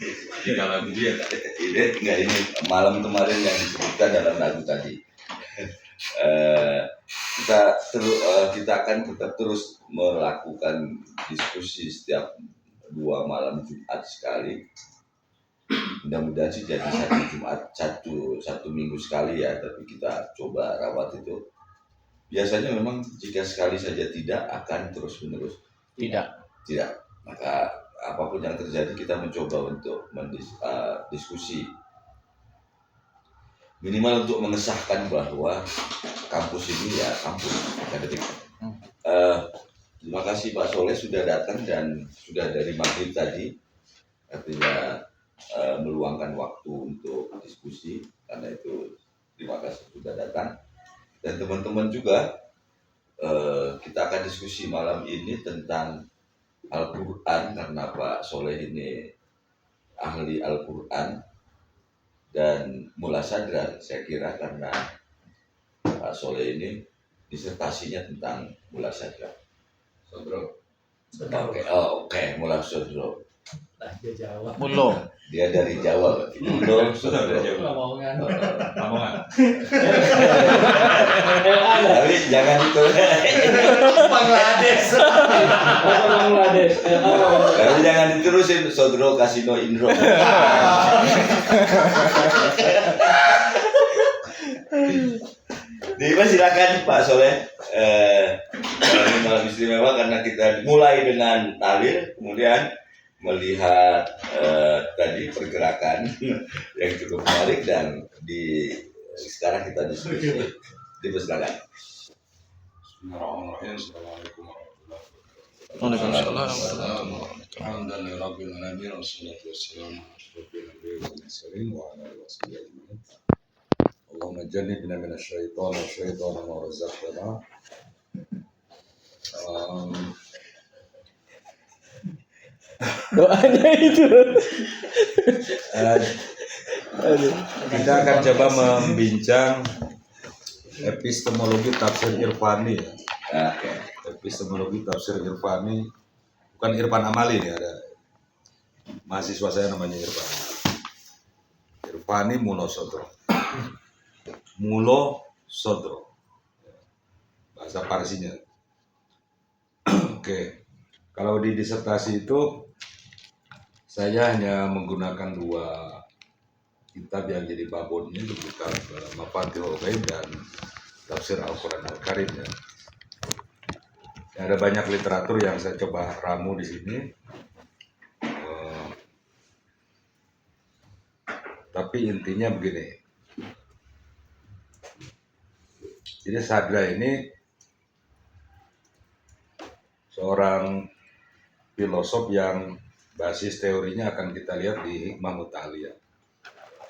Jadi kalau gitu ya ini malam kemarin yang disebutkan dalam lagu tadi. Kita akan tetap terus melakukan diskusi setiap 2 malam Jumat sekali. Mudah-mudahan sih jadi satu Jumat satu minggu sekali ya, tapi kita coba rawat itu. Biasanya memang jika sekali saja tidak akan terus menerus. Tidak. Maka apapun yang terjadi kita mencoba untuk diskusi minimal untuk mengesahkan bahwa kampus ini ya kampus akademik. Terima kasih Pak Soleh sudah datang dan sudah dari maghrib tadi, artinya meluangkan waktu untuk diskusi. Karena itu terima kasih sudah datang, dan teman-teman juga kita akan diskusi malam ini tentang Al-Quran karena Pak Soleh ini ahli Al-Quran dan mulasadra, saya kira karena Pak Soleh ini disertasinya tentang mulasadra. Sodro. Oke, mulasadra. Dia Jawa. Mulo. Dia dari Jawa. Mulo, Sodro. Lamongan. Tapi jangan itu. Bangladesh. Tapi jangan diterusin Sodro Kasino Indro. Silakan Pak Soleh. Ini malam istimewa karena kita mulai dengan tahlil, kemudian melihat tadi pergerakan yang cukup menarik, dan sekarang kita diskusi. Dipersilakan. Bismillahirrahmanirrahim. Assalamualaikum warahmatullahi wabarakatuh. Waalaikumsalam. Alhamdulillahirabbil alamin wassalatu wassalamu ala asyrofil anbiya'i wal mursalin wa ala alihi washabihi ajmain. Allahumma jannibna minasyaitonir rajim wa razaqna. Doanya itu. Kita akan coba membincang epistemologi tafsir irfani ya. Epistemologi tafsir irfani, bukan Irfan Amali nih, ada mahasiswa saya namanya Irfan. Irfani Mulo Sodro. Bahasa Parsinya. Oke. Kalau di disertasi itu saya hanya menggunakan 2 kitab yang jadi babonnya, itu kitab Mafatihul Ghaib dan Tafsir Al-Quran Al-Karim ya. Ada banyak literatur yang saya coba ramu di sini. Tapi intinya begini. Jadi Sadra ini seorang filosof yang basis teorinya akan kita lihat di Hikmah Muta'aliyah.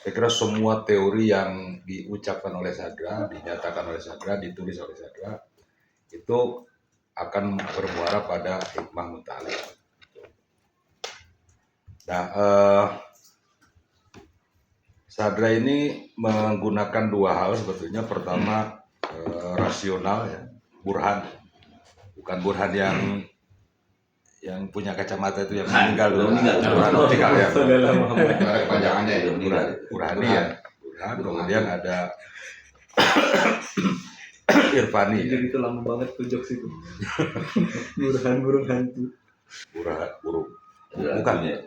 Saya kira semua teori yang diucapkan oleh Sadra, dinyatakan oleh Sadra, ditulis oleh Sadra, itu akan bermuara pada Hikmah Muta'aliyah. Nah, Sadra ini menggunakan 2 hal sebetulnya. Pertama, rasional ya, burhan. Bukan burhan yang punya kacamata itu yang meninggal dulu. Burhan optikal ya. Kepanjangannya itu Burhani ya. Burhan. Kemudian ada Irfani. Jadi itu lama banget tuh jokes itu. Burung hantu. Burung.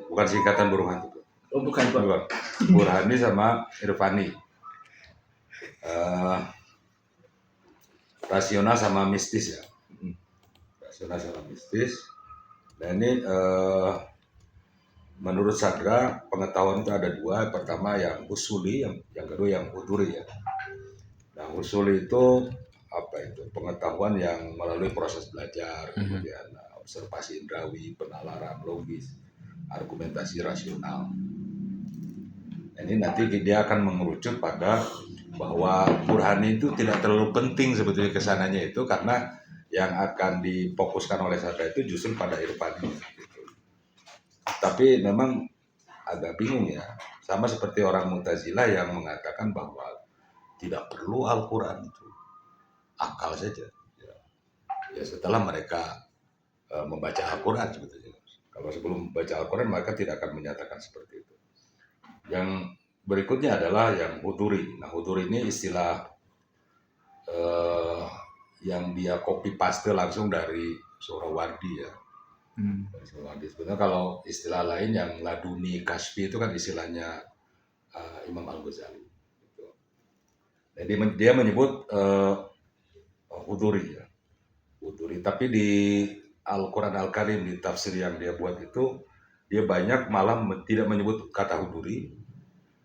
Bukan singkatan burung hantu. Oh bukan Pak. Burhani sama Irfani. Rasional sama mistis ya. Rasional sama mistis. Dan ini menurut Sadra pengetahuan itu ada 2. Pertama yang usuli, yang kedua yang huduri ya. Nah usuli itu apa itu? Pengetahuan yang melalui proses belajar, kemudian observasi indrawi, penalaran logis, argumentasi rasional. Ini nanti dia akan mengerucut pada bahwa burhani itu tidak terlalu penting sebetulnya kesananya itu, karena yang akan difokuskan oleh Sadra itu justru pada irfani. Gitu. Tapi memang agak bingung ya, sama seperti orang Mu'tazilah yang mengatakan bahwa tidak perlu Al-Quran itu, akal saja. Ya setelah mereka membaca Al-Quran sebetulnya. Kalau sebelum membaca Al-Quran mereka tidak akan menyatakan seperti itu. Yang berikutnya adalah yang huduri. Nah, huduri ini istilah yang dia copy paste langsung dari Suhrawardi ya. Dari Suhrawardi. Sebenarnya kalau istilah lain yang laduni, kasfi itu kan istilahnya Imam Al-Ghazali. Gitu. Jadi dia menyebut huduri ya. Huduri. Tapi di Al-Quran Al-Karim, di tafsir yang dia buat itu, dia banyak malah tidak menyebut kata huduri.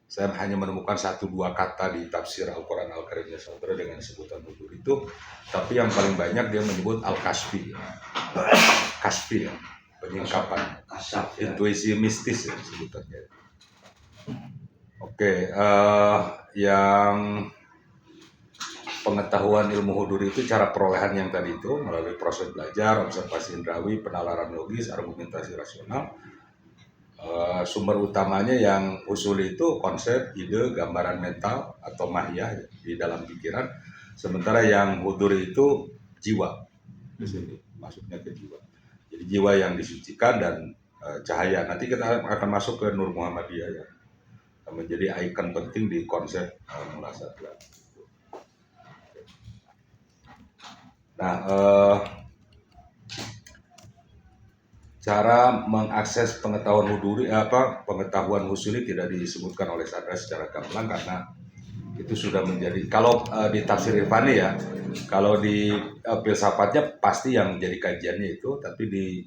Saya hanya menemukan 1-2 kata di tafsir Al-Quran Al-Karimnya saudara dengan sebutan huduri itu. Tapi yang paling banyak dia menyebut Al-Kasfi. Kasfi ya, penyingkapan. Kasab ya. Intuisi mistis ya sebutannya. Oke, yang pengetahuan ilmu huduri itu cara perolehan yang tadi itu melalui proses belajar, observasi indrawi, penalaran logis, argumentasi rasional. Sumber utamanya yang usul itu konsep, ide, gambaran mental atau mahiyah di dalam pikiran. Sementara yang huduri itu jiwa. Di sini masuknya ke jiwa. Jadi jiwa yang disucikan dan cahaya. Nanti kita akan masuk ke Nur Muhammadiyah ya. Menjadi ikon penting di konsep mulasatlah. Nah, cara mengakses pengetahuan huduri pengetahuan husuli tidak disebutkan oleh Sadra secara gamblang karena itu sudah menjadi kalau di tafsir Irfani ya, kalau di filsafatnya pasti yang menjadi kajiannya itu, tapi di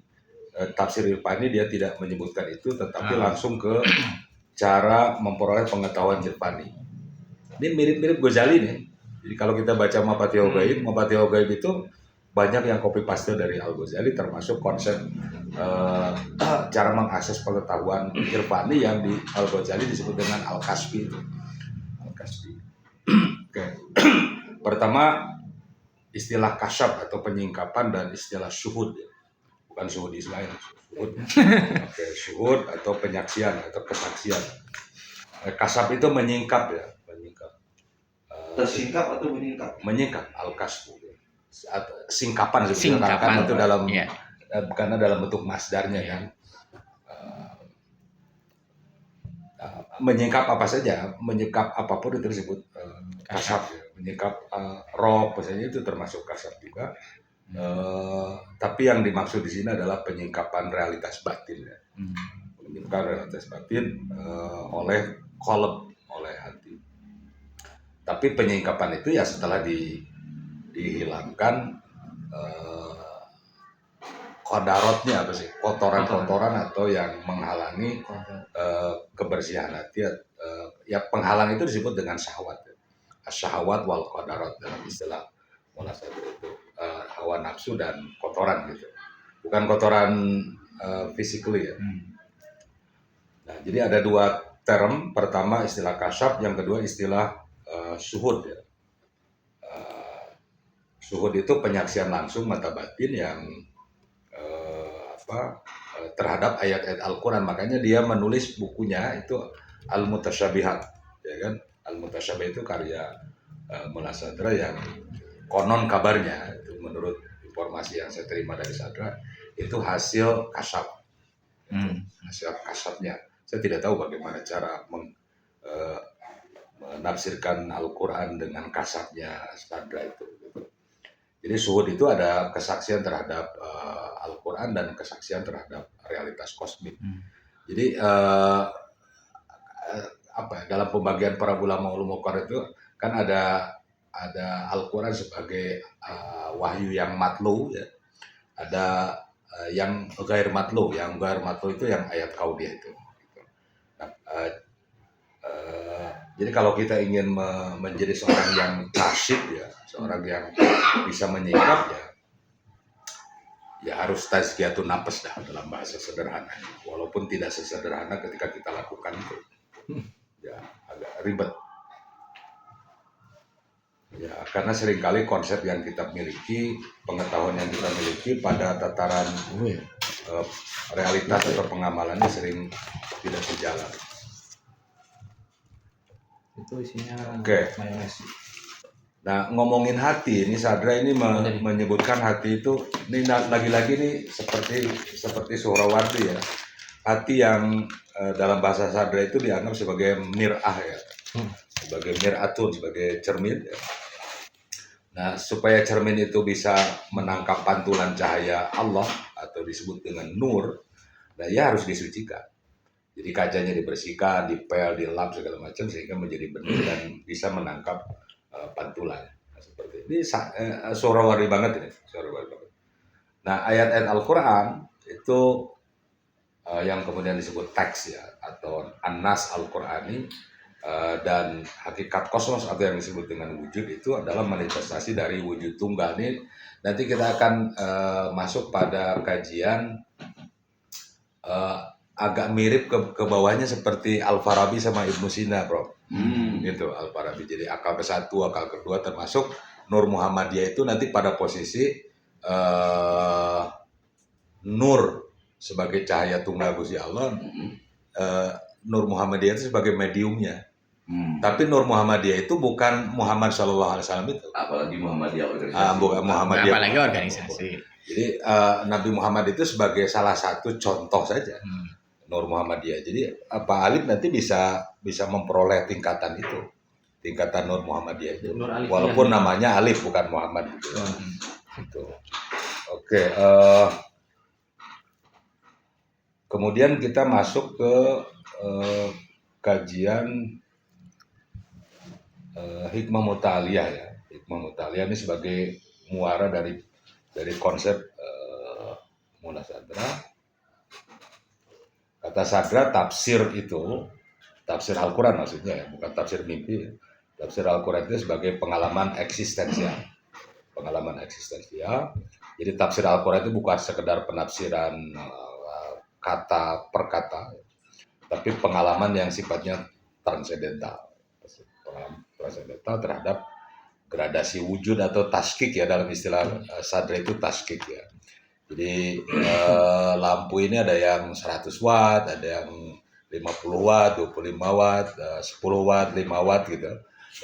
tafsir Irfani dia tidak menyebutkan itu, tetapi langsung ke cara memperoleh pengetahuan Irfani. Ini mirip-mirip Ghazali nih. Jadi kalau kita baca Mafatihul Ghaib itu banyak yang copy paste dari Al-Ghazali, termasuk konsep cara mengakses pengetahuan Irfani yang di Al-Ghazali disebut dengan Al-Kasfi itu. Al-Kasfi. Oke. Pertama istilah kasyaf atau penyingkapan dan istilah syuhud ya. Bukan syuhud Ismail, syuhud. Oke, syuhud atau penyaksian atau kesaksian. Kasyaf itu menyingkap ya, menyingkap. Tersingkap atau menyingkap? Menyingkap, al-kasfu. Singkapan sebenarnya kan itu dalam karena dalam bentuk masdarnya kan. Menyingkap apa saja, menyingkap apapun itu disebut kasab ya. Menyingkap roh misalnya itu termasuk kasab juga. Tapi yang dimaksud di sini adalah penyingkapan realitas batin ya. Menyingkap realitas batin oleh qalb, oleh hati. Tapi penyingkapan itu ya setelah dihilangkan kodarotnya apa sih, kotoran-kotoran atau yang menghalangi kebersihan hati. Ya penghalang itu disebut dengan syahwat ya. Syahwat wal kodarot dalam istilah mulasat itu hawa nafsu dan kotoran gitu, bukan kotoran physically ya. Nah jadi ada 2 term, pertama istilah kasyaf, yang kedua istilah syuhud ya. Syuhud itu penyaksian langsung mata batin yang terhadap ayat-ayat Al-Quran. Makanya dia menulis bukunya itu Al-Mutasyabihat ya kan. Al-Mutasyabih itu karya Mullah Sadra yang konon kabarnya itu menurut informasi yang saya terima dari Sadra itu hasil kasyaf. Hasil kasyafnya. Saya tidak tahu bagaimana cara menafsirkan Al-Quran dengan kasyafnya Sadra itu. Jadi syuhud itu ada kesaksian terhadap Al-Quran dan kesaksian terhadap realitas kosmik. Jadi dalam pembagian para ulama ulumul Quran itu kan ada Al-Quran sebagai wahyu yang matlu ya. Ada yang ghair matlu, itu yang ayat kauniyah itu. Nah, jadi kalau kita ingin menjadi seorang yang kasyif ya, seorang yang bisa menyingkap ya harus tazkiyatun nafs dah dalam bahasa sederhana. Walaupun tidak sesederhana ketika kita lakukan itu. Ya agak ribet. Ya karena seringkali konsep yang kita miliki, pengetahuan yang kita miliki pada tataran realitas atau pengamalannya sering tidak sejalan. Itu isinya mayones. Nah ngomongin hati ini Sadra ini menyebutkan hati itu ini lagi-lagi nih seperti Suhrawardi ya. hati yang dalam bahasa sadra itu dianggap sebagai mir'ah ya, sebagai mir'atun, sebagai cermin ya. Nah, supaya cermin itu bisa menangkap pantulan cahaya Allah atau disebut dengan nur, nah ia harus disucikan. Jadi kacanya dibersihkan, dipel, dilap segala macam sehingga menjadi bening dan bisa menangkap pantulan. Nah, seperti ini surawari banget ini, surawari banget. Nah, ayat-ayat Al-Qur'an itu yang kemudian disebut teks ya atau an-nas Al-Qur'ani dan hakikat kosmos atau yang disebut dengan wujud itu adalah manifestasi dari wujud tunggal. Ini nanti kita akan masuk pada kajian agak mirip ke bawahnya seperti Al-Farabi sama Ibnu Sina, Bro. Gitu Al-Farabi. Jadi akal ke-1, akal kedua termasuk Nur Muhammadiyah itu nanti pada posisi nur sebagai cahaya tunggal Gusti Allah, Nur Muhammadiyah itu sebagai mediumnya. Tapi Nur Muhammadiyah itu bukan Muhammad Shallallahu Alaihi Wasallam itu. Apalagi Muhammadiyah organisasi. Bukan Muhammadiyah. Apalagi organisasi. Jadi Nabi Muhammad itu sebagai salah satu contoh saja. Nur Muhammadiyah. Jadi Pak Alif nanti bisa memperoleh tingkatan itu, tingkatan Nur Muhammadiyah itu. Nur Alif, walaupun ya. namanya Alif bukan Muhammad gitu. Gitu. Oke. Kemudian kita masuk ke kajian hikmah mutaliyah ya. Hikmah mutaliyah ini sebagai muara dari konsep mula sadra. Kata sadra tafsir itu, tafsir Al-Quran maksudnya ya, bukan tafsir mimpi. Tafsir Al-Quran itu sebagai pengalaman eksistensial. Pengalaman eksistensial. Jadi tafsir Al-Quran itu bukan sekedar penafsiran kata per kata, tapi pengalaman yang sifatnya transendental. Pengalaman transendental terhadap gradasi wujud atau taskik ya, dalam istilah sadra itu taskik ya. Jadi lampu ini ada yang 100 watt, ada yang 50 watt, 25 watt, 10 watt, 5 watt gitu.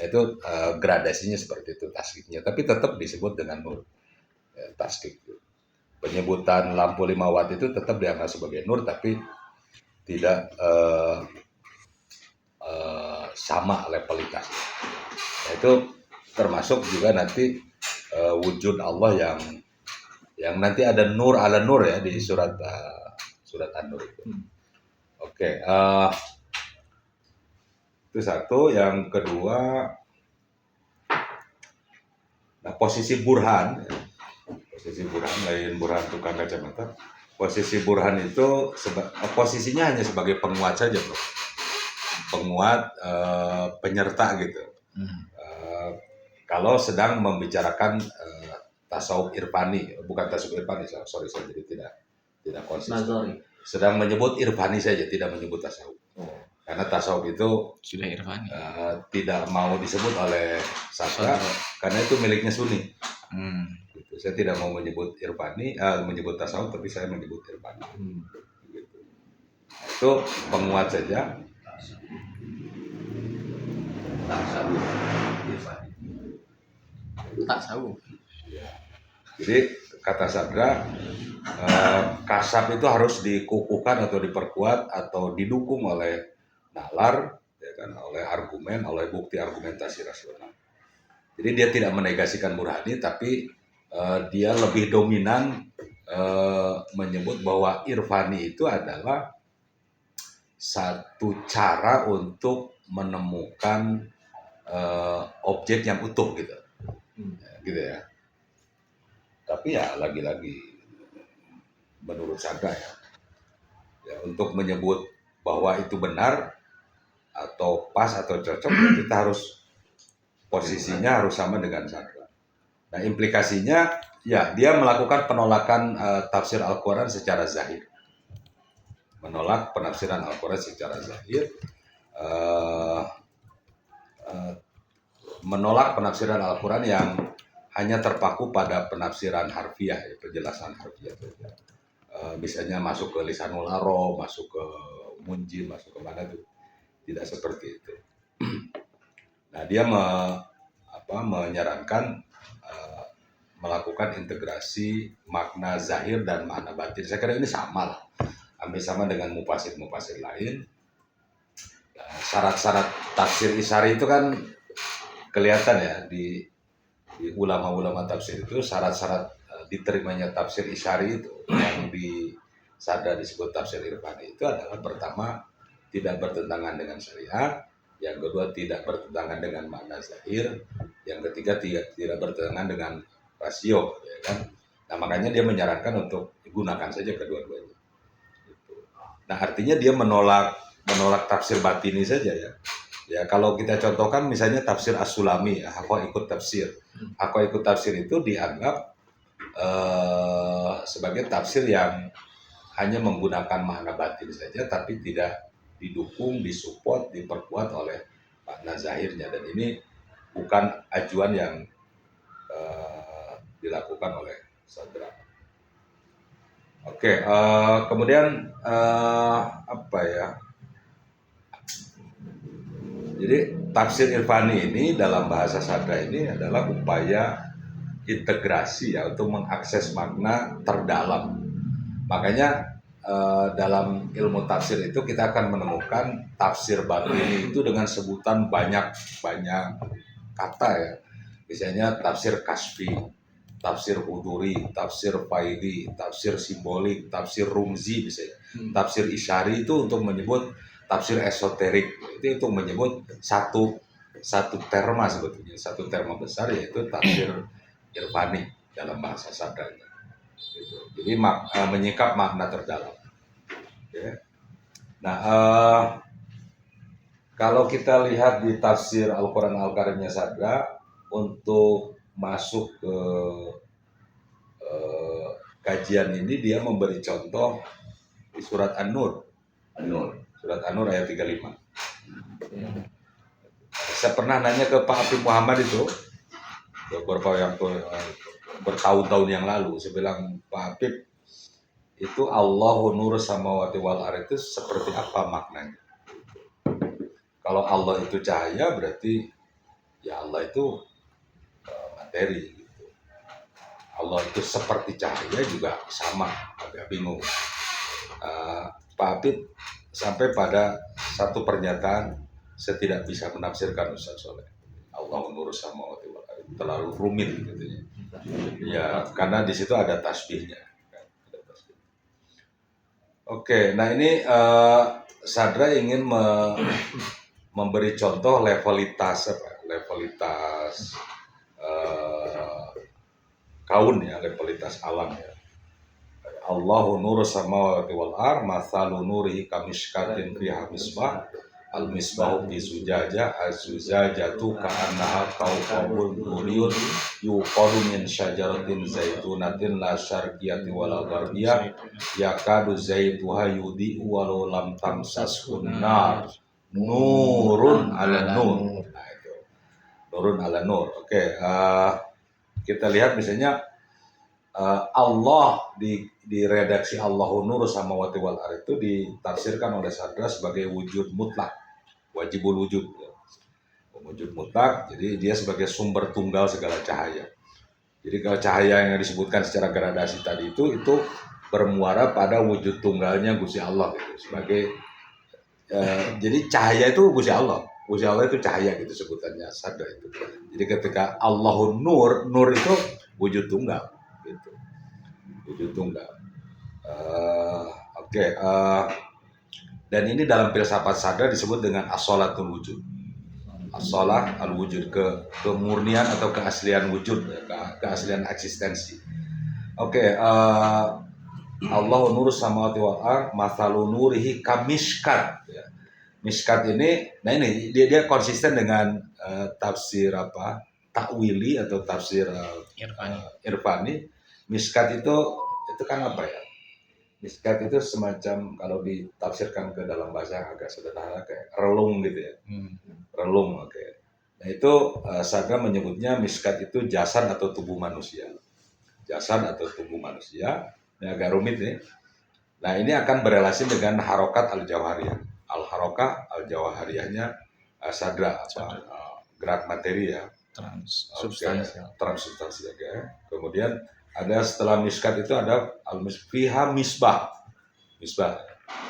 Itu gradasinya seperti itu taskiknya, tapi tetap disebut dengan nur. Ya, taskik. Penyebutan lampu 5 watt itu tetap dianggap sebagai nur, tapi tidak sama levelitas. Nah, itu termasuk juga nanti wujud Allah yang nanti ada nur ala nur ya di surat An-Nur itu. Oke, itu satu. Yang kedua, nah posisi burhan lain burhan tukang kacamata. Posisi burhan itu posisinya hanya sebagai penguat saja, Bro. Penguat, penyerta gitu. Kalau sedang membicarakan tasawuf irfani, bukan tasawuf irfani, sorry saya jadi tidak konsisten. Nazari. Sedang menyebut irfani saja, tidak menyebut tasawuf. Karena tasawuf itu Sudah irfani. tidak mau disebut oleh sadra karena itu miliknya Sunni. Gitu. Saya tidak mau menyebut irfani, menyebut tasawuf, tapi saya menyebut irfani. Gitu. Itu penguat saja. Tak tahu. Jadi kata sadra, kasab itu harus dikukuhkan atau diperkuat atau didukung oleh nalar, ya kan, oleh argumen, oleh bukti argumentasi rasional. Jadi dia tidak menegasikan burhani, tapi dia lebih dominan menyebut bahwa irfani itu adalah satu cara untuk menemukan objek yang utuh gitu, gitu ya. Tapi ya lagi-lagi menurut sadra ya, untuk menyebut bahwa itu benar atau pas atau cocok, kita harus posisinya harus sama dengan sadra. Nah implikasinya ya dia melakukan penolakan tafsir Al-Quran secara zahir, menolak penafsiran Al-Quran secara zahir, menolak penafsiran Al-Quran yang hanya terpaku pada penafsiran harfiah, ya, penjelasan harfiah. Misalnya masuk ke Lisanul Arab, masuk ke Munjim, masuk ke mana itu, tidak seperti itu. Nah dia menyarankan melakukan integrasi makna zahir dan makna batin. Saya kira ini sama lah. hampir sama dengan mufasir lain. Syarat-syarat tafsir Isyari itu kan kelihatan ya di ulama-ulama tafsir itu syarat-syarat diterimanya tafsir Isyari itu yang di Sadra disebut tafsir Irfani itu adalah pertama tidak bertentangan dengan syariat, yang kedua tidak bertentangan dengan makna zahir, yang ketiga tidak bertentangan dengan rasio, ya kan? Nah makanya dia menyarankan untuk gunakan saja kedua-duanya. Nah artinya dia menolak tafsir batini saja ya. Ya kalau kita contohkan misalnya tafsir As-Sulami, ya, aku ikut tafsir itu dianggap sebagai tafsir yang hanya menggunakan makna batin saja, tapi tidak didukung, disupport, diperkuat oleh makna zahirnya. Dan ini bukan ajuan yang dilakukan oleh Sadra. Oke, kemudian apa ya? Jadi tafsir Irfani ini dalam bahasa Sadra ini adalah upaya integrasi ya untuk mengakses makna terdalam. Makanya dalam ilmu tafsir itu kita akan menemukan tafsir batini itu dengan sebutan banyak kata ya. Misalnya tafsir kasfi, tafsir huduri, tafsir faidi, tafsir simbolik, tafsir rumzi misalnya. Tafsir isyari itu untuk menyebut tafsir esoterik, itu untuk menyebut satu terma sebetulnya, satu terma besar yaitu tafsir Irfani dalam bahasa Sadranya. Gitu. Jadi menyingkap makna terdalam. Okay. Nah, kalau kita lihat di tafsir Al-Quran Al-Karimnya Sadra, untuk masuk ke kajian ini dia memberi contoh di surat An-Nur. Surat An-Nur ayat 35. Saya pernah nanya ke Pak Habib Muhammad itu beberapa yang bertahun-tahun yang lalu, saya bilang, Pak Habib, itu Allahu nur samawati wal ardh itu seperti apa maknanya? Kalau Allah itu cahaya berarti ya Allah itu materi gitu. Allah itu seperti cahaya juga sama, agak bingung. Pak Habib sampai pada satu pernyataan, saya tidak bisa menafsirkan Ustaz Soleh. Allahu nur samawati wal ardh terlalu rumit gitu ya. Ya, karena di situ ada tasbihnya. Oke, nah ini Sadra ingin memberi contoh levelitas kaun ya, levelitas alam ya. Allahu nuru samawati wal ardh, mathalu nurihi kamishkatin fiha misbah, al misbahu fi zujajah, az-zujajatu ka'annaha kawkabun duriyun yuqadu min syajaratin zaitunatin la syarqiyatin wala gharbiyah yakadu zaituha yudhi'u walau lam tamsashun nar nurun ala nur. Nah, itu nurun ala nur. Oke, kita lihat misalnya Allah di redaksi Allahu nur samawati wal ardh itu ditafsirkan oleh Sadra sebagai wujud mutlak, wajibul wujud. Wujud mutlak, jadi dia sebagai sumber tunggal segala cahaya. Jadi kalau cahaya yang disebutkan secara gradasi tadi itu bermuara pada wujud tunggalnya Gusti Allah gitu. Sebagai jadi cahaya itu Gusti Allah itu cahaya gitu sebutannya Sadra itu. Jadi ketika Allahu nur itu wujud tunggal gitu. Wujud tunggal. Dan ini dalam filsafat Sadra disebut dengan as-sholatul wujud. As-sholah al-wujud, kemurnian atau keaslian wujud, keaslian eksistensi. Allahu nuru samawati wal ardh, mathalu nurihi kamishkat. Ya. Mishkat ini, nah ini dia konsisten dengan tafsir takwili atau tafsir Irfani. Mishkat itu kan apa ya? Mishkat itu semacam kalau ditafsirkan ke dalam bahasa yang agak sederhana kayak relung gitu ya. Relung, oke. Nah itu Sadra menyebutnya mishkat itu jasad atau tubuh manusia. Jasad atau tubuh manusia. Ini agak rumit nih. Nah ini akan berelasi dengan harokat al-jawhariyah. Al-harokah al-jawhariyahnya Sadra, gerak materi ya. Transsubstansi. Okay. Kemudian ada setelah miskat itu ada al-fiha misbah. Misbah,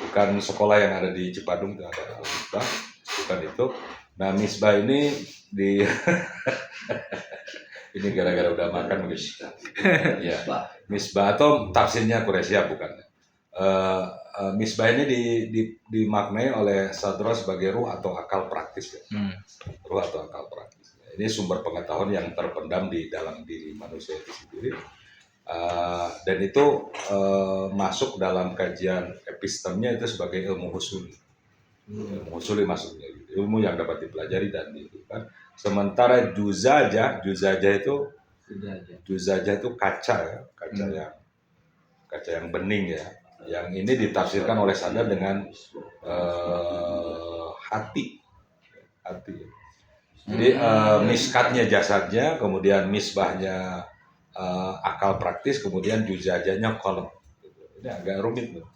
bukan sekolah yang ada di Cipadung itu ada Misbah, bukan itu. Nah Misbah ini di ini gara-gara udah makan begitu. Ya, Misbah atau tafsirnya Quraisy bukan. Misbah ini dimaknai oleh Sadra sebagai ruh atau akal praktis ya. Ruh atau akal praktis. Ini sumber pengetahuan yang terpendam di dalam diri manusia itu sendiri. Dan itu masuk dalam kajian epistemnya itu sebagai ilmu husuli. Ilmu husuli masuknya, ilmu yang dapat dipelajari dan dihidupkan. Sementara juzajah itu kaca ya, kaca yang bening ya. Yang ini ditafsirkan oleh Sadar dengan hati. Jadi miskatnya jasadnya, kemudian misbahnya akal praktis, kemudian juzajahnya kolom. Ini agak rumit loh.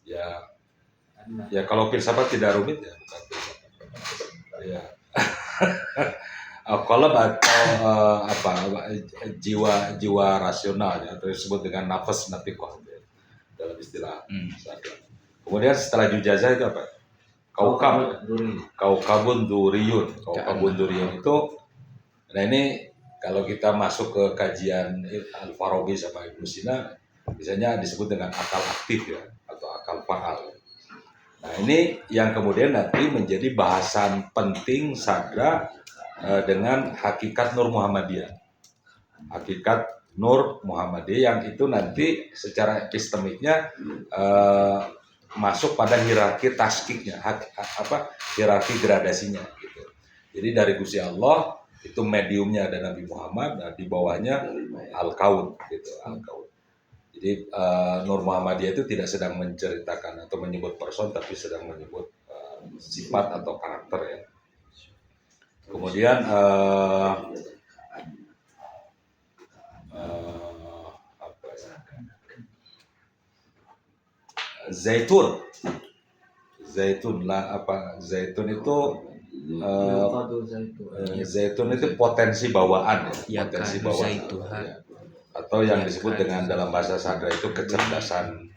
Ya kalau filsafat tidak rumit ya bukan filsafat. Ya. Kolom atau jiwa rasional ya, atau disebut dengan nafas natikoh dalam istilah. Kemudian setelah juzajah itu apa? Kaukabun duriyun itu. Nah ini kalau kita masuk ke kajian Al-Farabi sama Ibnu Sina, biasanya disebut dengan akal aktif ya, atau akal faal. Nah ini yang kemudian nanti menjadi bahasan penting Sadra dengan hakikat Nur Muhammadiyah. Hakikat Nur Muhammadiyah yang itu nanti secara epistemiknya masuk pada hierarki taskiknya, hierarki gradasinya. Gitu. Jadi dari Gusti Allah itu mediumnya ada Nabi Muhammad, nah di bawahnya Al-Kaun, gitu, Al-Kaun. Jadi Nur Muhammadiyah itu tidak sedang menceritakan atau menyebut person, tapi sedang menyebut sifat atau karakter ya. Kemudian zaitun itu zaitun itu potensi bawaan ya, potensi bawaan ya. Atau yang disebut dengan dalam bahasa Sadra itu kecerdasan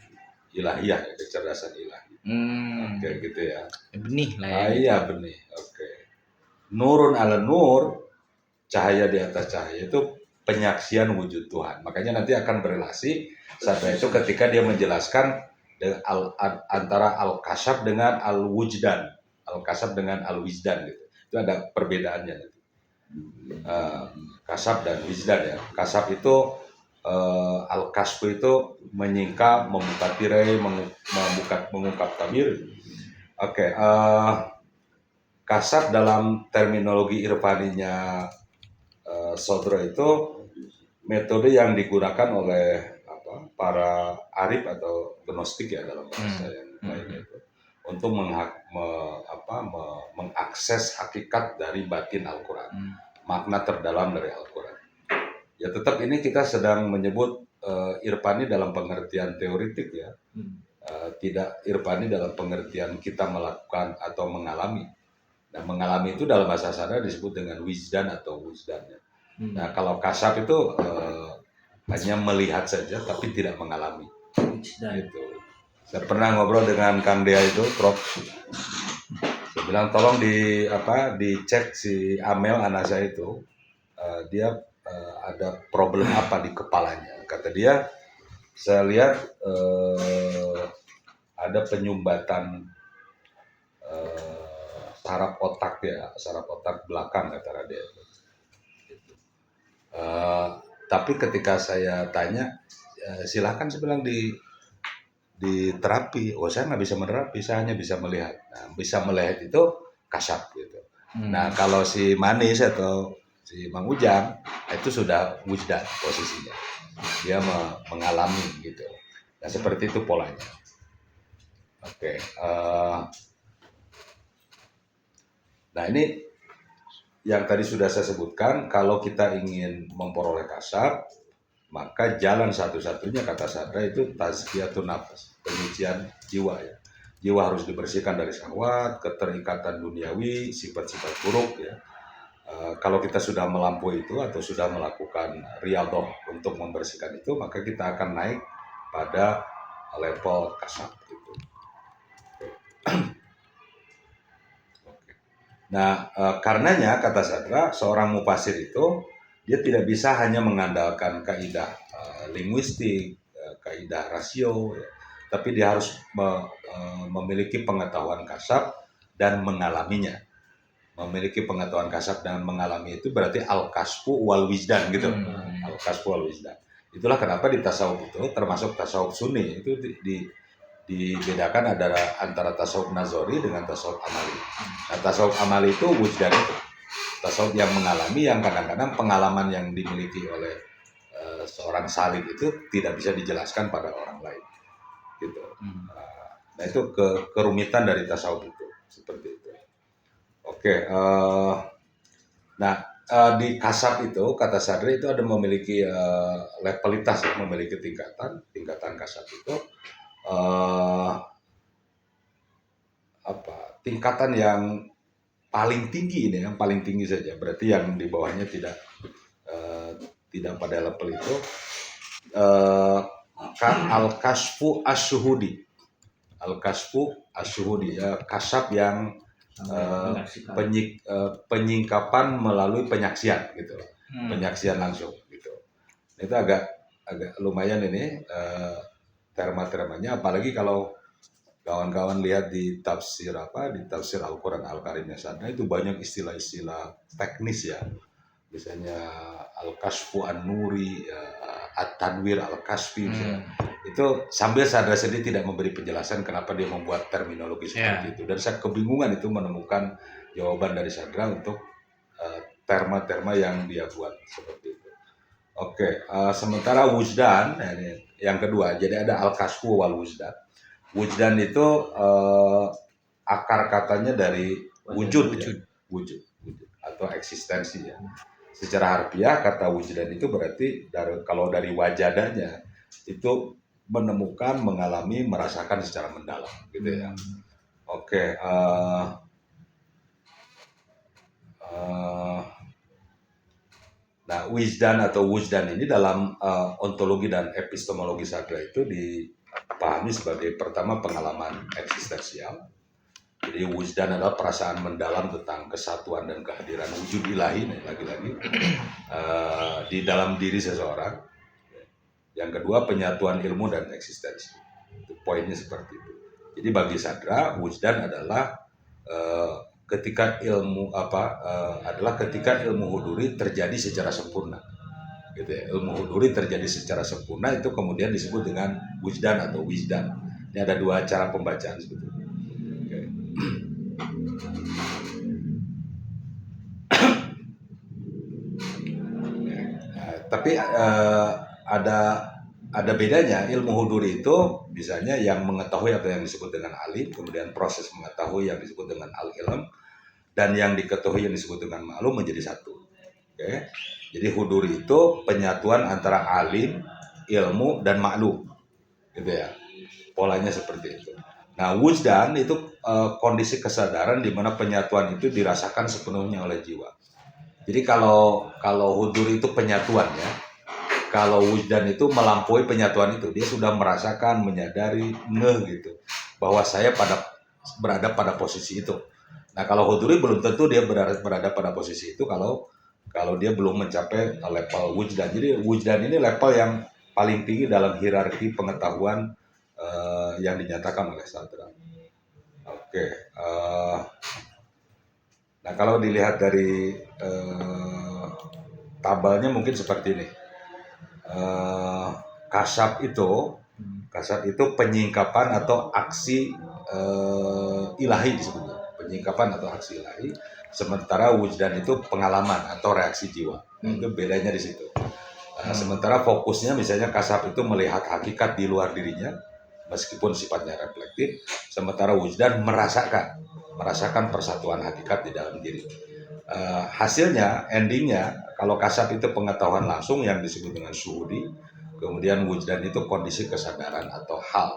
ilahiyah, kecerdasan ilahi. Kayak gitu ya. Benih lah ya. Iya benih. Oke. Nurun ala nur, cahaya di atas cahaya itu penyaksian wujud Tuhan. Makanya nanti akan berelasi Sadra itu ketika dia menjelaskan antara al-kasyaf dengan al-wujdan, al-kasyaf dengan al-wijdan gitu. Itu ada perbedaannya nanti. Kasyaf dan wijdan ya. Kasyaf itu al-kasfu itu menyingkap, membuka tirai, mengungkap tabir. Oke, kasyaf dalam terminologi irfaninya Sadra itu metode yang digunakan oleh para arif atau gnostik ya dalam bahasa yang lainnya itu untuk mengakses hakikat dari batin Al-Quran, makna terdalam dari Al-Quran. Ya tetap ini kita sedang menyebut irfani dalam pengertian teoritik ya, tidak irfani dalam pengertian kita melakukan atau mengalami. Nah mengalami itu dalam bahasa Sadar disebut dengan wijdan atau wujdannya. Nah kalau kasyaf itu hanya melihat saja tapi tidak mengalami. Itu. Saya pernah ngobrol dengan Kang Dea itu, Prof. Saya bilang tolong dicek si Amel anak saya itu, dia ada problem apa di kepalanya. Kata dia, saya lihat ada penyumbatan saraf otak ya, saraf otak belakang kata dia. Tapi ketika saya tanya, silakan saya bilang di terapi. Oh saya nggak bisa menerapi, saya hanya bisa melihat. Nah, bisa melihat itu kasyaf gitu. Nah kalau si Manis atau si Mang Ujang itu sudah wujdan posisinya, dia mengalami gitu. Nah seperti itu polanya. Oke. Nah ini yang tadi sudah saya sebutkan, kalau kita ingin memperoleh kasyaf, maka jalan satu-satunya kata Sadra itu tazkiyatun nafas, penyucian jiwa ya. Jiwa harus dibersihkan dari syahwat, keterikatan duniawi, sifat-sifat buruk ya. Kalau kita sudah melampaui itu atau sudah melakukan riyadhah untuk membersihkan itu, maka kita akan naik pada level kasab gitu. Nah, karenanya kata Sadra, seorang mufasir itu dia tidak bisa hanya mengandalkan kaidah linguistik, kaidah rasio, ya, tapi dia harus memiliki pengetahuan kasab dan mengalaminya. Memiliki pengetahuan kasab dan mengalami itu berarti al-kasfu wal wijdan gitu. Al-kasfu wal wijdan. Itulah kenapa di tasawuf itu, termasuk tasawuf sunni, itu dibedakan adalah antara tasawuf nazari dengan tasawuf amali. Nah, tasawuf amali itu wujdan itu. Tasawuf yang mengalami, yang kadang-kadang pengalaman yang dimiliki oleh seorang salik itu tidak bisa dijelaskan pada orang lain. Gitu. Nah, itu kerumitan dari tasawuf itu. Seperti itu. Oke, nah di kasab itu, kata Sadri itu ada memiliki levelitas, ya, memiliki tingkatan kasab itu tingkatan yang paling tinggi ini, yang paling tinggi saja, berarti yang di bawahnya tidak pada level itu kan al-kasfu asyuhudi, ya, kasab yang penyingkapan melalui penyaksian gitu, penyaksian langsung gitu. Itu agak lumayan ini terma-termanya, apalagi kalau kawan-kawan lihat di tafsir Al-Quran Al-Karimnya Sadra, itu banyak istilah-istilah teknis ya, misalnya Al-Kasfu An-Nuri, At-Tanwir Al-Kasfi, itu sambil Sadra sendiri tidak memberi penjelasan kenapa dia membuat terminologi seperti itu, dan saya kebingungan itu menemukan jawaban dari Sadra untuk terma-terma yang dia buat seperti itu. Oke, sementara wujdan, yang kedua, jadi ada al-kasfu wal wujdan. Wujdan itu akar katanya dari wujud atau eksistensi ya. Secara harfiah kata wujdan itu berarti kalau dari wajadanya itu menemukan, mengalami, merasakan secara mendalam, gitu ya. Oke, nah wijdan atau wujdan ini dalam ontologi dan epistemologi Sadra itu dipahami sebagai pertama pengalaman eksistensial. Jadi wujdan adalah perasaan mendalam tentang kesatuan dan kehadiran wujud ilahi, lagi-lagi di dalam diri seseorang. Yang kedua, penyatuan ilmu dan eksistensi. Itu poinnya seperti itu. Jadi bagi Sadra, wujdan adalah ketika ilmu ketika ilmu huduri terjadi secara sempurna. Gitu ya. Ilmu huduri terjadi secara sempurna itu kemudian disebut dengan wujdan atau wijdan. Ini ada dua cara pembacaan sebetulnya. Okay. Tapi ada bedanya. Ilmu huduri itu misalnya yang mengetahui atau yang disebut dengan alim, kemudian proses mengetahui yang disebut dengan al-ilm, dan yang diketahui yang disebut dengan maklum menjadi satu. Okay. Jadi huduri itu penyatuan antara alim, ilmu, dan maklum, gitu ya. Polanya seperti itu. Nah, wujdan itu kondisi kesadaran di mana penyatuan itu dirasakan sepenuhnya oleh jiwa. Jadi kalau huduri itu penyatuan ya. Kalau wujdan itu melampaui penyatuan itu, dia sudah merasakan, menyadari, gitu, bahwa saya berada pada posisi itu. Nah, kalau huduri belum tentu dia berada pada posisi itu kalau dia belum mencapai level wujdan. Jadi wujdan ini level yang paling tinggi dalam hierarki pengetahuan yang dinyatakan oleh Sadra. Oke. Nah, kalau dilihat dari tabelnya mungkin seperti ini. Kasab itu penyingkapan atau aksi ilahi disebutnya, penyingkapan atau aksi ilahi, sementara wujdan itu pengalaman atau reaksi jiwa. Itu bedanya di situ. Sementara fokusnya misalnya kasab itu melihat hakikat di luar dirinya meskipun sifatnya reflektif, sementara wujdan merasakan persatuan hakikat di dalam diri. Hasilnya, endingnya, kalau kasab itu pengetahuan langsung yang disebut dengan syuhudi, kemudian wujdan itu kondisi kesadaran atau hal.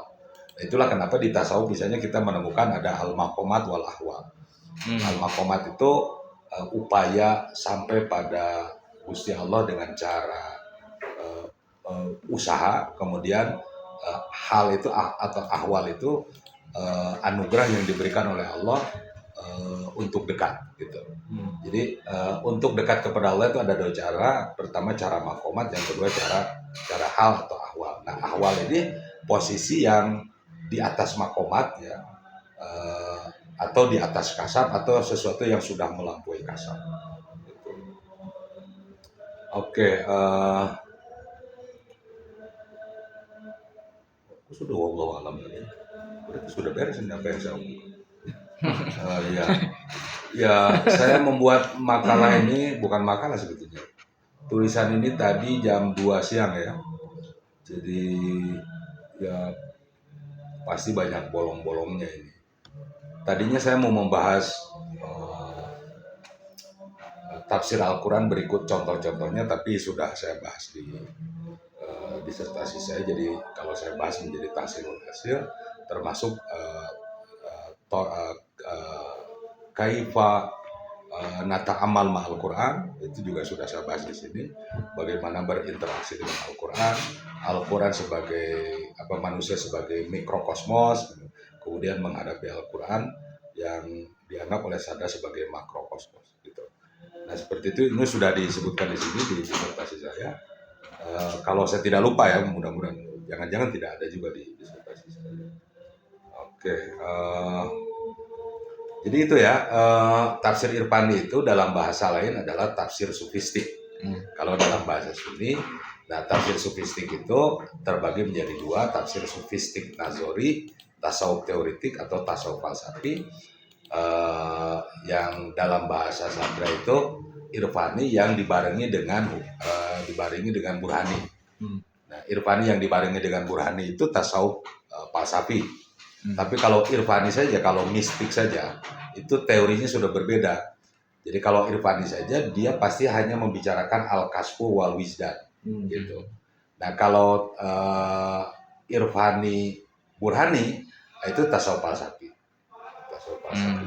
Nah, itulah kenapa di tasawuf misalnya kita menemukan ada al-maqamat wal ahwal. Al-maqamat itu upaya sampai pada Gusti Allah dengan cara usaha, kemudian hal itu atau ahwal itu anugerah yang diberikan oleh Allah untuk dekat gitu. Jadi untuk dekat kepada Allah itu ada dua cara. Pertama cara makomat, yang kedua cara hal atau ahwal. Nah ahwal ini posisi yang di atas makomat ya, atau di atas kasab atau sesuatu yang sudah melampaui kasab. Gitu. Oke, aku sudah wallahu alam ya. Berarti sudah beres ini apa yang saya omongkan. Ya, ya saya membuat makalah ini bukan makalah sebetulnya. Tulisan ini tadi jam 2 siang ya. Jadi ya pasti banyak bolong-bolongnya ini. Tadinya saya mau membahas tafsir Al-Quran berikut contoh-contohnya, tapi sudah saya bahas di disertasi saya. Jadi kalau saya bahas menjadi tahsilul hasil, termasuk kaifa nata amal ma'al Quran, itu juga sudah saya bahas di sini. Bagaimana berinteraksi dengan Al-Quran, Al-Quran sebagai manusia sebagai mikrokosmos, kemudian menghadapi Al-Quran yang dianggap oleh sadar sebagai makrokosmos gitu. Nah seperti itu, ini sudah disebutkan di sini di disertasi saya. Kalau saya tidak lupa ya, mudah-mudahan jangan-jangan tidak ada juga di disertasi saya. Oke, jadi itu ya, tafsir Irfani itu dalam bahasa lain adalah tafsir sufistik. Kalau dalam bahasa Sunni, nah tafsir sufistik itu terbagi menjadi dua, tafsir sufistik nazori, tasawuf teoritik atau tasawuf falsafi. Yang dalam bahasa Sandra itu Irfani yang dibarengi dengan burhani. Nah, Irfani yang dibarengi dengan burhani itu tasawuf falsafi. Tapi kalau Irfani saja, kalau mistik saja, itu teorinya sudah berbeda. Jadi kalau Irfani saja, dia pasti hanya membicarakan al-kasfu wal wisdan, gitu. Nah kalau Irfani burhani itu tasawuf falsafi.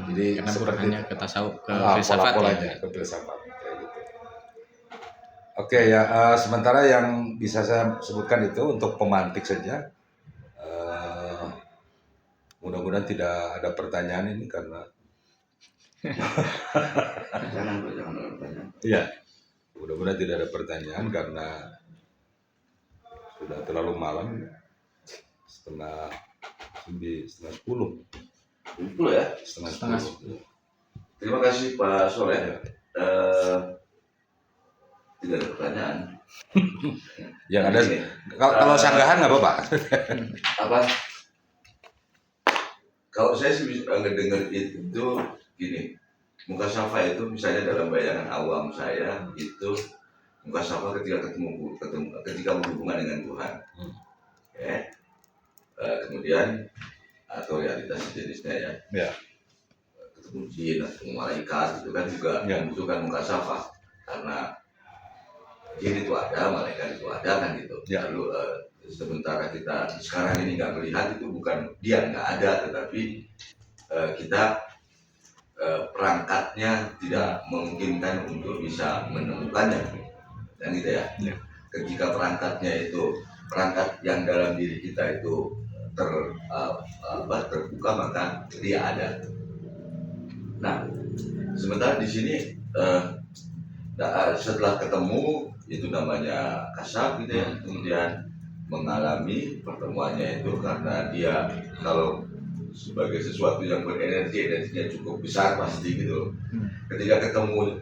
Jadi karena seperti bukannya ke tasawuf, ke filsafat pola-polanya, ke filsafat kayak gitu. Oke ya, sementara yang bisa saya sebutkan itu untuk pemantik saja. Mudah-mudahan tidak ada pertanyaan ini karena Jangan ada pertanyaan. iya, mudah-mudahan tidak ada pertanyaan karena sudah terlalu malam, setengah 10. Itu ya. Setengah 10. Terima kasih Pak Soleh. Tidak ada pertanyaan. Yang ada kalau sanggahan nggak apa-apa. Apa? Kalau saya sih bisa ngedenger itu gini, mukasyafa itu misalnya dalam bayangan awam saya itu mukasyafa ketika ketika berhubungan dengan Tuhan, ya. Kemudian atau realitas jenisnya ya, ketemu jin atau malaikat itu kan juga membutuhkan mukasyafa karena jin itu ada, malaikat itu ada kan gitu. Lalu sementara kita sekarang ini nggak melihat, itu bukan dia nggak ada, tetapi kita perangkatnya tidak memungkinkan untuk bisa menemukannya, dan gitu ya. Ketika perangkatnya itu perangkat yang dalam diri kita itu terbuka, maka dia ada. Nah, sementara di sini setelah ketemu itu namanya kasab gitu ya, kemudian mengalami pertemuannya itu karena dia kalau sebagai sesuatu yang berenergi, energinya cukup besar pasti gitu. Ketika ketemu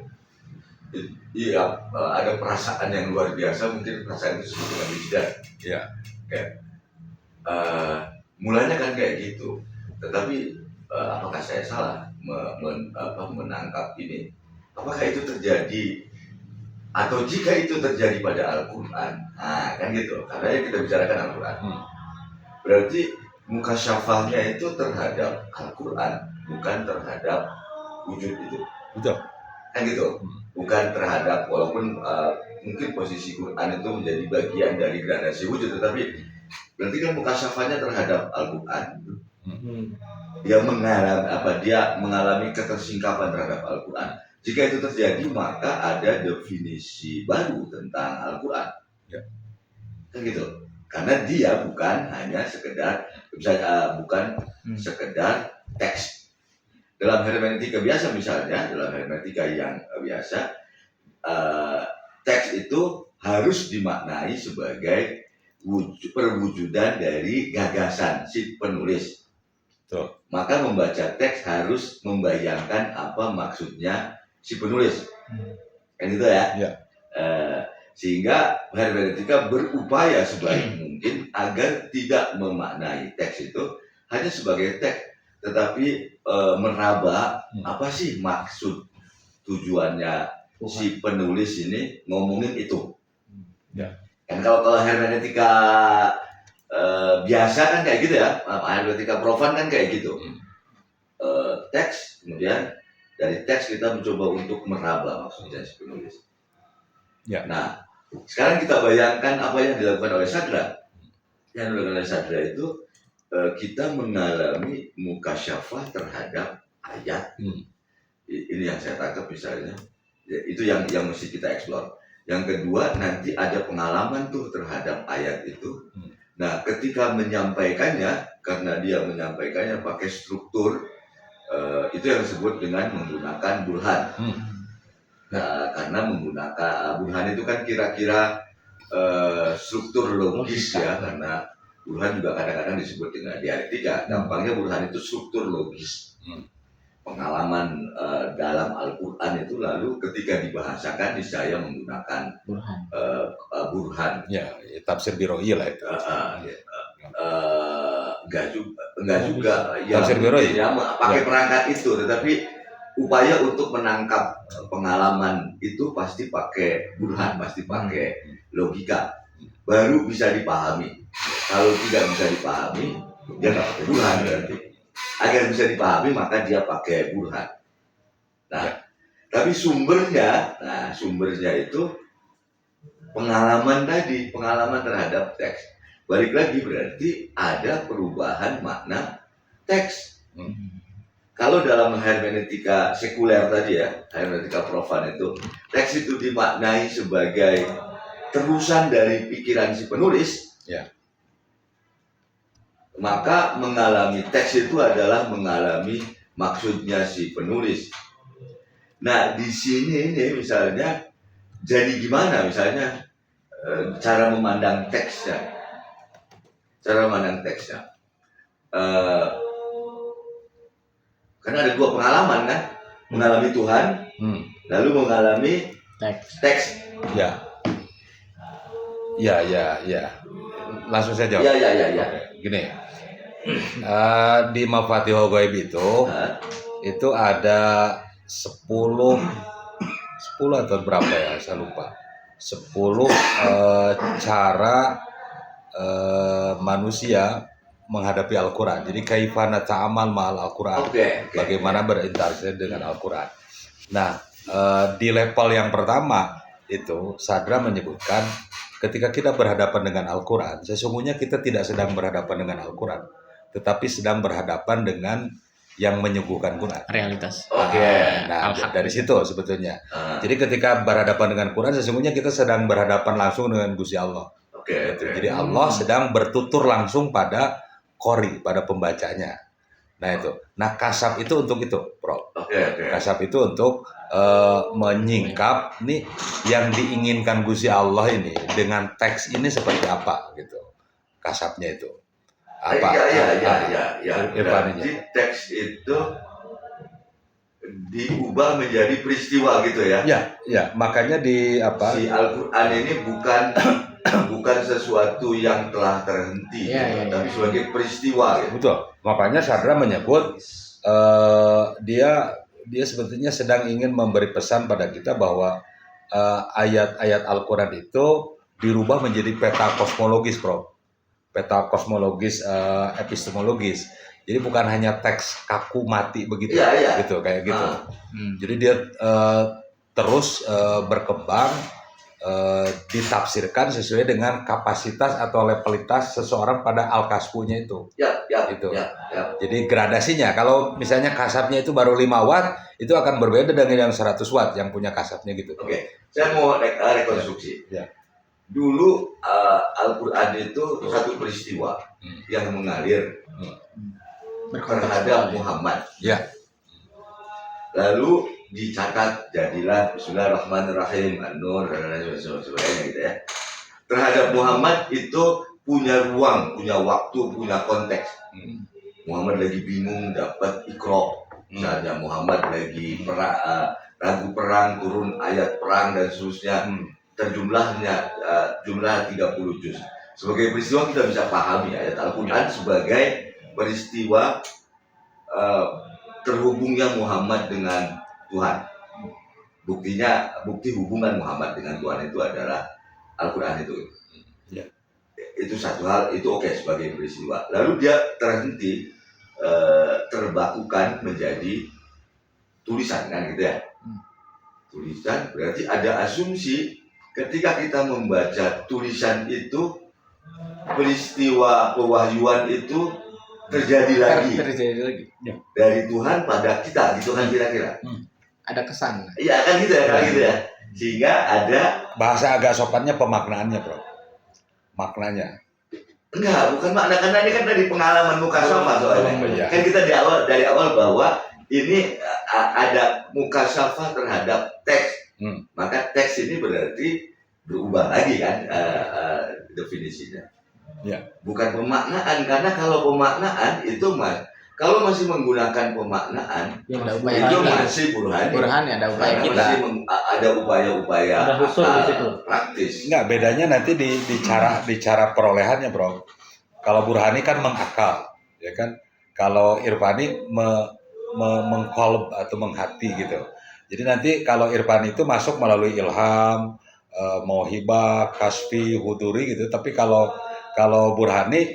iya ada perasaan yang luar biasa, mungkin perasaan itu disebut dengan wisdan. Ya, kayak mulanya kan kayak gitu. Tetapi apakah saya salah menangkap ini? Apakah itu terjadi? Atau jika itu terjadi pada Al-Quran, nah kan gitu, karena yang kita bicarakan Al-Quran, berarti mukasyafahnya itu terhadap Al-Quran, bukan terhadap wujud itu. Betul. Kan gitu, bukan terhadap, walaupun mungkin posisi Quran itu menjadi bagian dari gradasi wujud, tetapi berarti kan mukasyafahnya terhadap Al-Quran. Dia mengalami ketersingkapan terhadap Al-Quran. Jika itu terjadi, maka ada definisi baru tentang Al-Quran. Kan gitu. karena dia bukan hanya sekedar bukan sekedar teks. Dalam hermeneutika biasa misalnya, dalam hermeneutika yang biasa, teks itu harus dimaknai sebagai perwujudan dari gagasan si penulis. Betul. Maka membaca teks harus membayangkan apa maksudnya si penulis. Kan gitu ya? Ya. Sehingga hermeneutika berupaya sebaik mungkin agar tidak memaknai teks itu hanya sebagai teks, tetapi meraba apa sih maksud tujuannya si penulis ini ngomongin itu. Ya. Kan kalau hermeneutika biasa kan kayak gitu ya, hermeneutika profan kan kayak gitu. Teks, kemudian dari teks kita mencoba untuk meraba maksudnya si penulis. Ya. Nah, sekarang kita bayangkan apa yang dilakukan oleh Sadra. Yang dilakukan oleh Sadra itu kita mengalami mukasyafah terhadap ayat. Ini yang saya tangkap misalnya. Itu yang mesti kita eksplor. Yang kedua, nanti ada pengalaman tuh terhadap ayat itu. Nah, ketika menyampaikannya, karena dia menyampaikannya pakai struktur, itu yang disebut dengan menggunakan burhan. Nah, karena menggunakan burhan itu kan kira-kira struktur logis ya, karena burhan juga kadang-kadang disebut dengan dialektika. Gampangnya burhan itu struktur logis. Pengalaman dalam Al-Quran itu lalu ketika dibahasakan niscaya menggunakan burhan. Ya, tafsir biroi lah itu. Enggak juga ya, Tafsir biroi. Ya, pakai perangkat itu, tetapi upaya untuk menangkap pengalaman itu pasti pakai burhan, pasti pakai logika, baru bisa dipahami. Kalau tidak bisa dipahami, dia nggak pakai burhan berarti. Agar bisa dipahami maka dia pakai burhan. Nah, tapi sumbernya itu pengalaman tadi, pengalaman terhadap teks. Balik lagi berarti ada perubahan makna teks. Kalau dalam hermeneutika sekuler tadi ya, hermeneutika profan itu, teks itu dimaknai sebagai terusan dari pikiran si penulis. Ya. Maka mengalami teks itu adalah mengalami maksudnya si penulis. Nah, di sini ini misalnya jadi gimana misalnya cara memandang teksnya. Cara memandang teksnya. Karena ada dua pengalaman kan, mengalami Tuhan, lalu mengalami teks. Ya. Langsung saya jawab. Ya. Gini, di Mafatihul Ghaib itu ada 10 atau berapa ya, saya lupa. 10 cara manusia menghadapi Al-Quran. Jadi kaifana ta'amal ma'al Al-Quran. Bagaimana berinteraksi dengan Al-Quran. Nah, di level yang pertama itu Sadra menyebutkan ketika kita berhadapan dengan Al-Quran, sesungguhnya kita tidak sedang berhadapan dengan Al-Quran, tetapi sedang berhadapan dengan yang menyuguhkan Quran. Realitas. Nah, dari situ sebetulnya. Jadi ketika berhadapan dengan Quran, sesungguhnya kita sedang berhadapan langsung dengan Gusti Allah. Jadi Allah sedang bertutur langsung pada qori, pada pembacanya. Nah itu. Nah kasab itu untuk itu, Prof. Kasab itu untuk menyingkap nih yang diinginkan Gusti Allah ini dengan teks ini seperti apa gitu. Kasabnya itu. Apa? Berarti teks itu diubah menjadi peristiwa gitu ya. Ya, makanya di apa? Si Al-Qur'an ini bukan sesuatu yang telah terhenti, tapi sebagai peristiwa. Gitu. Betul. Makanya Sadra menyebut dia sebetulnya sedang ingin memberi pesan pada kita bahwa ayat-ayat Al-Quran itu dirubah menjadi peta kosmologis, Prof. Peta kosmologis epistemologis. Jadi bukan hanya teks kaku mati begitu, gitu kayak gitu. Jadi dia terus berkembang, ditafsirkan sesuai dengan kapasitas atau levelitas seseorang pada al-kasfunya itu. Gitu. Jadi gradasinya, kalau misalnya kasabnya itu baru 5 watt, itu akan berbeda dengan yang 100 watt yang punya kasabnya gitu. Saya mau rekonstruksi. dulu Al-Quran itu satu peristiwa yang mengalir terhadap Muhammad. Ya. Lalu dicatat jadilah Bismillahirrahmanirrahim, An-Nur dan lain sebagainya gitu ya. Terhadap Muhammad itu punya ruang, punya waktu, punya konteks. Muhammad lagi bingung dapat Iqra. Misalnya Muhammad lagi lagu perang, turun ayat perang dan seterusnya. Terjumlahnya jumlah 30 juz. Sebagai peristiwa kita bisa pahami ayat Al-Quran sebagai peristiwa terhubungnya Muhammad dengan Tuhan. Bukti hubungan Muhammad dengan Tuhan itu adalah Al-Quran itu. Ya. Itu satu hal, itu oke sebagai peristiwa. Lalu dia terhenti, terbakukan menjadi tulisan kan gitu ya. Tulisan berarti ada asumsi ketika kita membaca tulisan itu, peristiwa pewahyuan itu terjadi lagi Ya. dari Tuhan pada kita gitu kan kira-kira. Ada kesan. Iya kan gitu ya, sehingga ada Bahasa agak sopannya pemaknaannya, Bro. Maknanya. enggak, bukan makna, karena ini kan dari pengalaman mukasafah soalnya. iya. Kan kita dari awal bahwa ini ada mukasafah terhadap teks. Maka teks ini berarti berubah lagi kan definisinya. Ya. Bukan pemaknaan, karena kalau pemaknaan itu kalau masih menggunakan pemaknaan Ya, ada itu upaya kita. masih burhani. Burhan ya, ada upaya Karena kita. masih ada upaya-upaya Ada usul di situ. praktis. Enggak, bedanya nanti di cara perolehannya, Bro. Kalau burhani kan mengakal, ya kan? Kalau irfani mengkolb atau menghati gitu. Jadi nanti kalau irfani itu masuk melalui ilham, mauhibah, kasfi, huduri gitu. Tapi kalau burhani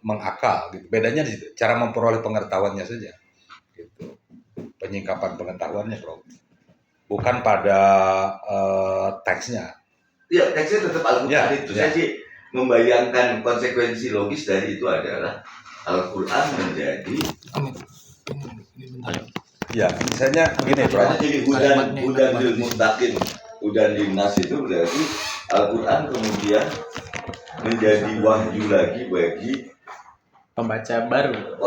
mengakal gitu. Bedanya di situ, cara memperoleh pengetahuannya saja. Gitu. Penyingkapan pengetahuannya, Bro. Bukan pada teksnya. Iya, teksnya tetap Al-Quran Ya, itu. ya. Saya sih membayangkan konsekuensi logis dari itu adalah Al-Quran menjadi Ya, misalnya begini, Bro. karena jadi hudan lil muttaqin, hudan linnas itu berarti Al-Quran kemudian menjadi wahyu lagi bagi Pembaca baru.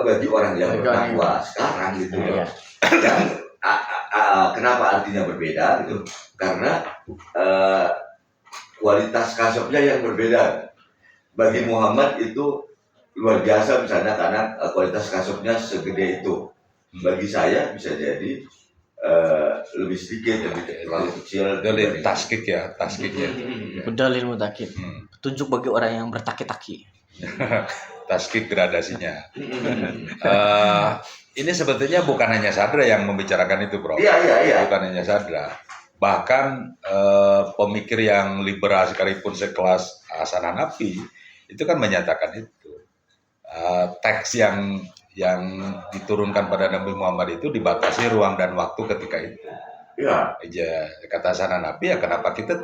bagi orang yang Bagi orang bertakwa sekarang gitu loh. Iya. Dan kenapa artinya berbeda gitu? Karena kualitas kasopnya yang berbeda. Bagi Muhammad itu luar biasa misalnya karena kualitas kasopnya segede itu. Bagi saya bisa jadi lebih sedikit, lebih terlalu kecil. Dari taskik ya. Udah lil mutakin. Petunjuk bagi orang yang bertaki-taki. Taskik gradasinya. Ini sebetulnya bukan hanya Sadra yang membicarakan itu, Bro. Iya. Bukan hanya Sadra. Bahkan pemikir yang liberal sekalipun sekelas Hasan Hanafi itu kan menyatakan itu. Teks yang diturunkan pada Nabi Muhammad itu dibatasi ruang dan waktu ketika itu. Iya. Kata Hasan Hanafi, ya kenapa kita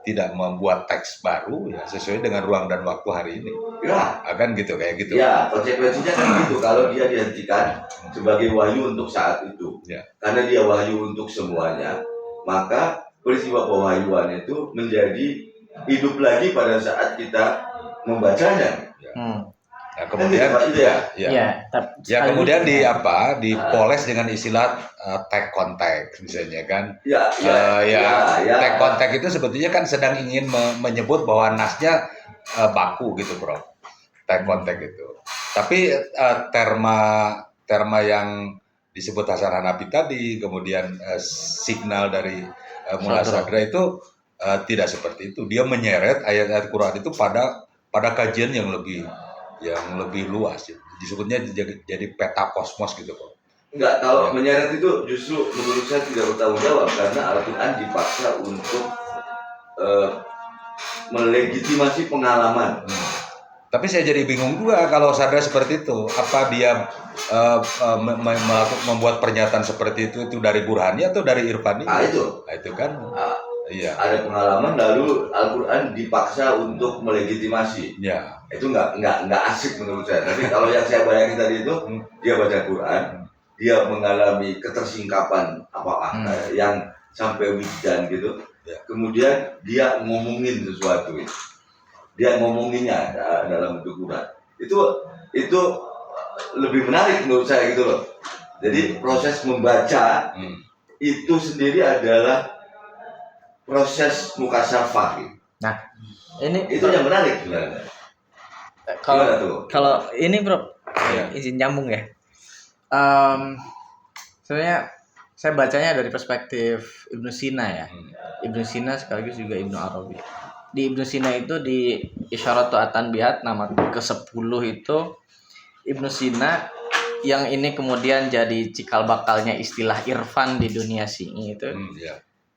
tidak membuat teks baru ya sesuai dengan ruang dan waktu hari ini? Ya. Kan gitu, kayak gitu. Ya, konsekuensinya kan gitu kalau dia dihentikan sebagai wahyu untuk saat itu. Ya. Karena dia wahyu untuk semuanya, maka peristiwa pewahyuan itu menjadi hidup lagi pada saat kita membacanya. Nah, kemudian kemudian dipoles dengan istilah tag konteks misalnya kan. Tag konteks itu sebetulnya kan sedang ingin menyebut bahwa nasnya baku gitu, Bro. Tag konteks itu. Tapi terma yang disebut Hasan Hanafi tadi, kemudian signal dari Mullah Sadra itu tidak seperti itu. Dia menyeret ayat-ayat Quran itu pada kajian yang lebih luas. Disebutnya jadi peta kosmos gitu, Bro. Enggak, kalau menyeret itu justru menurut saya tidak bertanggung jawab karena Al-Quran dipaksa untuk melegitimasi pengalaman. Tapi saya jadi bingung juga kalau Sadra seperti itu. Apa dia membuat pernyataan seperti itu dari burhani atau dari irfani? Itu kan. Iya. Ada pengalaman lalu Al-Quran dipaksa untuk melegitimasi. Ya. Itu nggak asik menurut saya. Tapi kalau yang saya bayangin tadi itu dia baca Quran, dia mengalami ketersingkapan yang sampai wujdan gitu. Ya. Kemudian dia ngomongin sesuatu itu. Dia ngomonginnya dalam bentuk Quran. Itu lebih menarik menurut saya gitu loh. Jadi proses membaca itu sendiri adalah proses mukasyafah gitu. Nah, ini Itu yang menarik sebenarnya. Gimana tuh? kalau ini bro, Ya. izin nyambung ya. Sebenarnya saya bacanya dari perspektif Ibnu Sina ya. Ibnu Sina sekaligus juga Ibnu Arabi. Di Ibnu Sina itu di Isyaratu At-Tanbihat nama ke-10 itu Ibnu Sina yang ini kemudian jadi cikal bakalnya istilah irfan di dunia sini itu.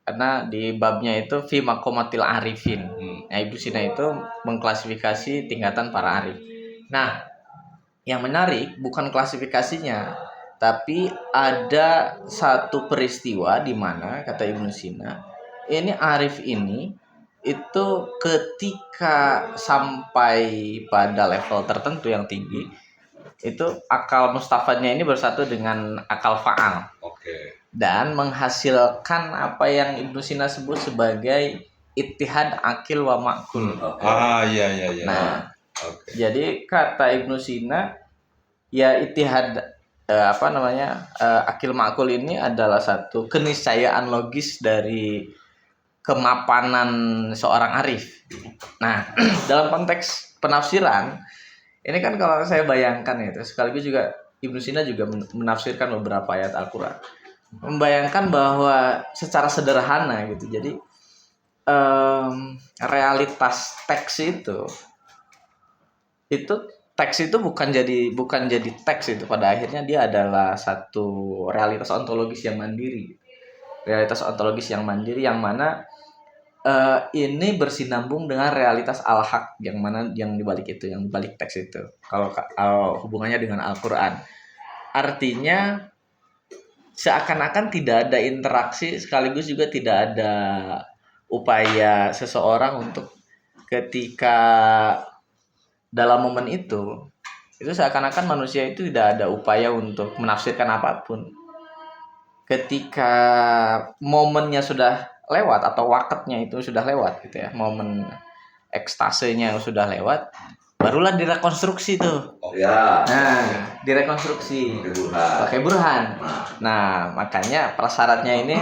Karena di babnya itu fi maqamatil arifin. Nah, Ibnu Sina itu mengklasifikasi tingkatan para arif. Nah, yang menarik bukan klasifikasinya, tapi ada satu peristiwa di mana kata Ibnu Sina, ini arif ini itu ketika sampai pada level tertentu yang tinggi, itu akal mustafadnya ini bersatu dengan akal faal. Dan menghasilkan apa yang Ibnu Sina sebut sebagai ittihad akil wa ma'kul. Iya. Nah, jadi kata Ibnu Sina ya ittihad akil ma'kul ini adalah satu keniscayaan logis dari kemapanan seorang arif. Nah, dalam konteks penafsiran ini kan kalau saya bayangkan itu sekaligus juga Ibnu Sina juga menafsirkan beberapa ayat Al-Qur'an. Membayangkan bahwa secara sederhana gitu. Jadi realitas teks itu teks itu bukan jadi teks itu, pada akhirnya dia adalah satu realitas ontologis yang mandiri. Realitas ontologis yang mandiri yang mana ini bersinambung dengan realitas al-haq yang mana yang dibalik itu, yang dibalik teks itu. Kalau hubungannya dengan Al-Qur'an. Artinya seakan-akan tidak ada interaksi sekaligus juga tidak ada upaya seseorang untuk ketika dalam momen itu seakan-akan manusia itu tidak ada upaya untuk menafsirkan apapun. Ketika momennya sudah lewat atau wakatnya itu sudah lewat gitu ya, momen ekstasenya yang sudah lewat, barulah direkonstruksi tuh. Nah, direkonstruksi pakai burhan. Nah, makanya prasyaratnya ini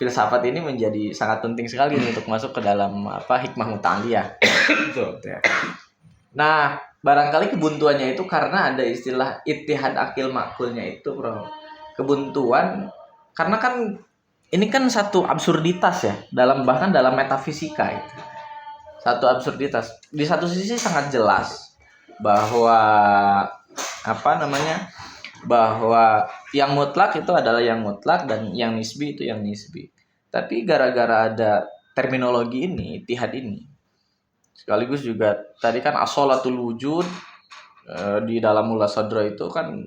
filsafat ini menjadi sangat penting sekali untuk masuk ke dalam hikmah muta'aliyah. Gitu ya. Nah, barangkali kebuntuannya itu karena ada istilah ittihad akil makulnya itu, bro. Kebuntuan karena kan ini kan satu absurditas ya bahkan dalam metafisika itu. Satu absurditas. Di satu sisi sangat jelas bahwa bahwa yang mutlak itu adalah yang mutlak dan yang nisbi itu yang nisbi. Tapi gara-gara ada terminologi ini, ittihad ini, sekaligus juga tadi kan as-sholatul wujud di dalam Mula Sadra itu kan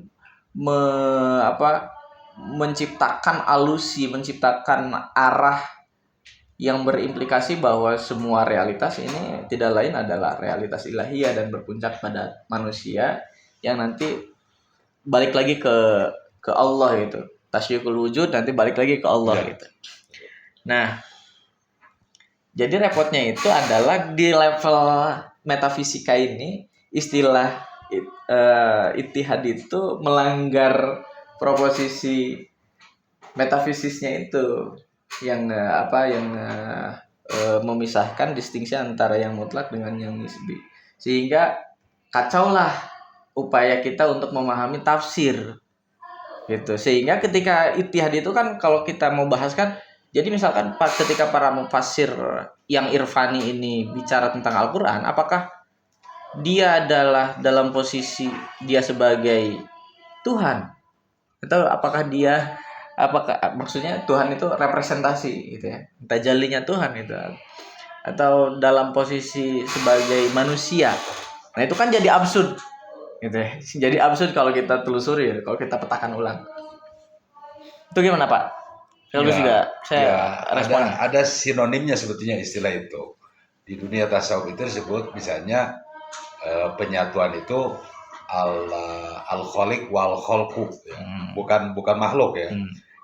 menciptakan alusi, menciptakan arah yang berimplikasi bahwa semua realitas ini tidak lain adalah realitas ilahiyah dan berpuncak pada manusia yang nanti balik lagi ke Allah gitu. Tasyyiqul wujud nanti balik lagi ke Allah gitu. Nah, jadi repotnya itu adalah di level metafisika ini istilah ittihad itu melanggar proposisi metafisisnya itu yang memisahkan distingsi antara yang mutlak dengan yang nisbi, sehingga kacaulah upaya kita untuk memahami tafsir gitu. Sehingga ketika ittihad itu kan kalau kita mau bahas kan, jadi misalkan ketika para mufassir yang irfani ini bicara tentang Al-Qur'an, apakah dia adalah dalam posisi dia sebagai Tuhan, atau apakah maksudnya Tuhan itu representasi gitu ya, tajallinya Tuhan itu, atau dalam posisi sebagai manusia. Nah, itu kan jadi absurd gitu ya. Jadi absurd kalau kita telusuri, kalau kita petakan ulang. Itu gimana, Pak? Kalau juga saya respon. Ada sinonimnya sebetulnya istilah itu. Di dunia tasawuf itu disebut misalnya penyatuan itu al-khaliq wal khalqu ya. Bukan makhluk ya.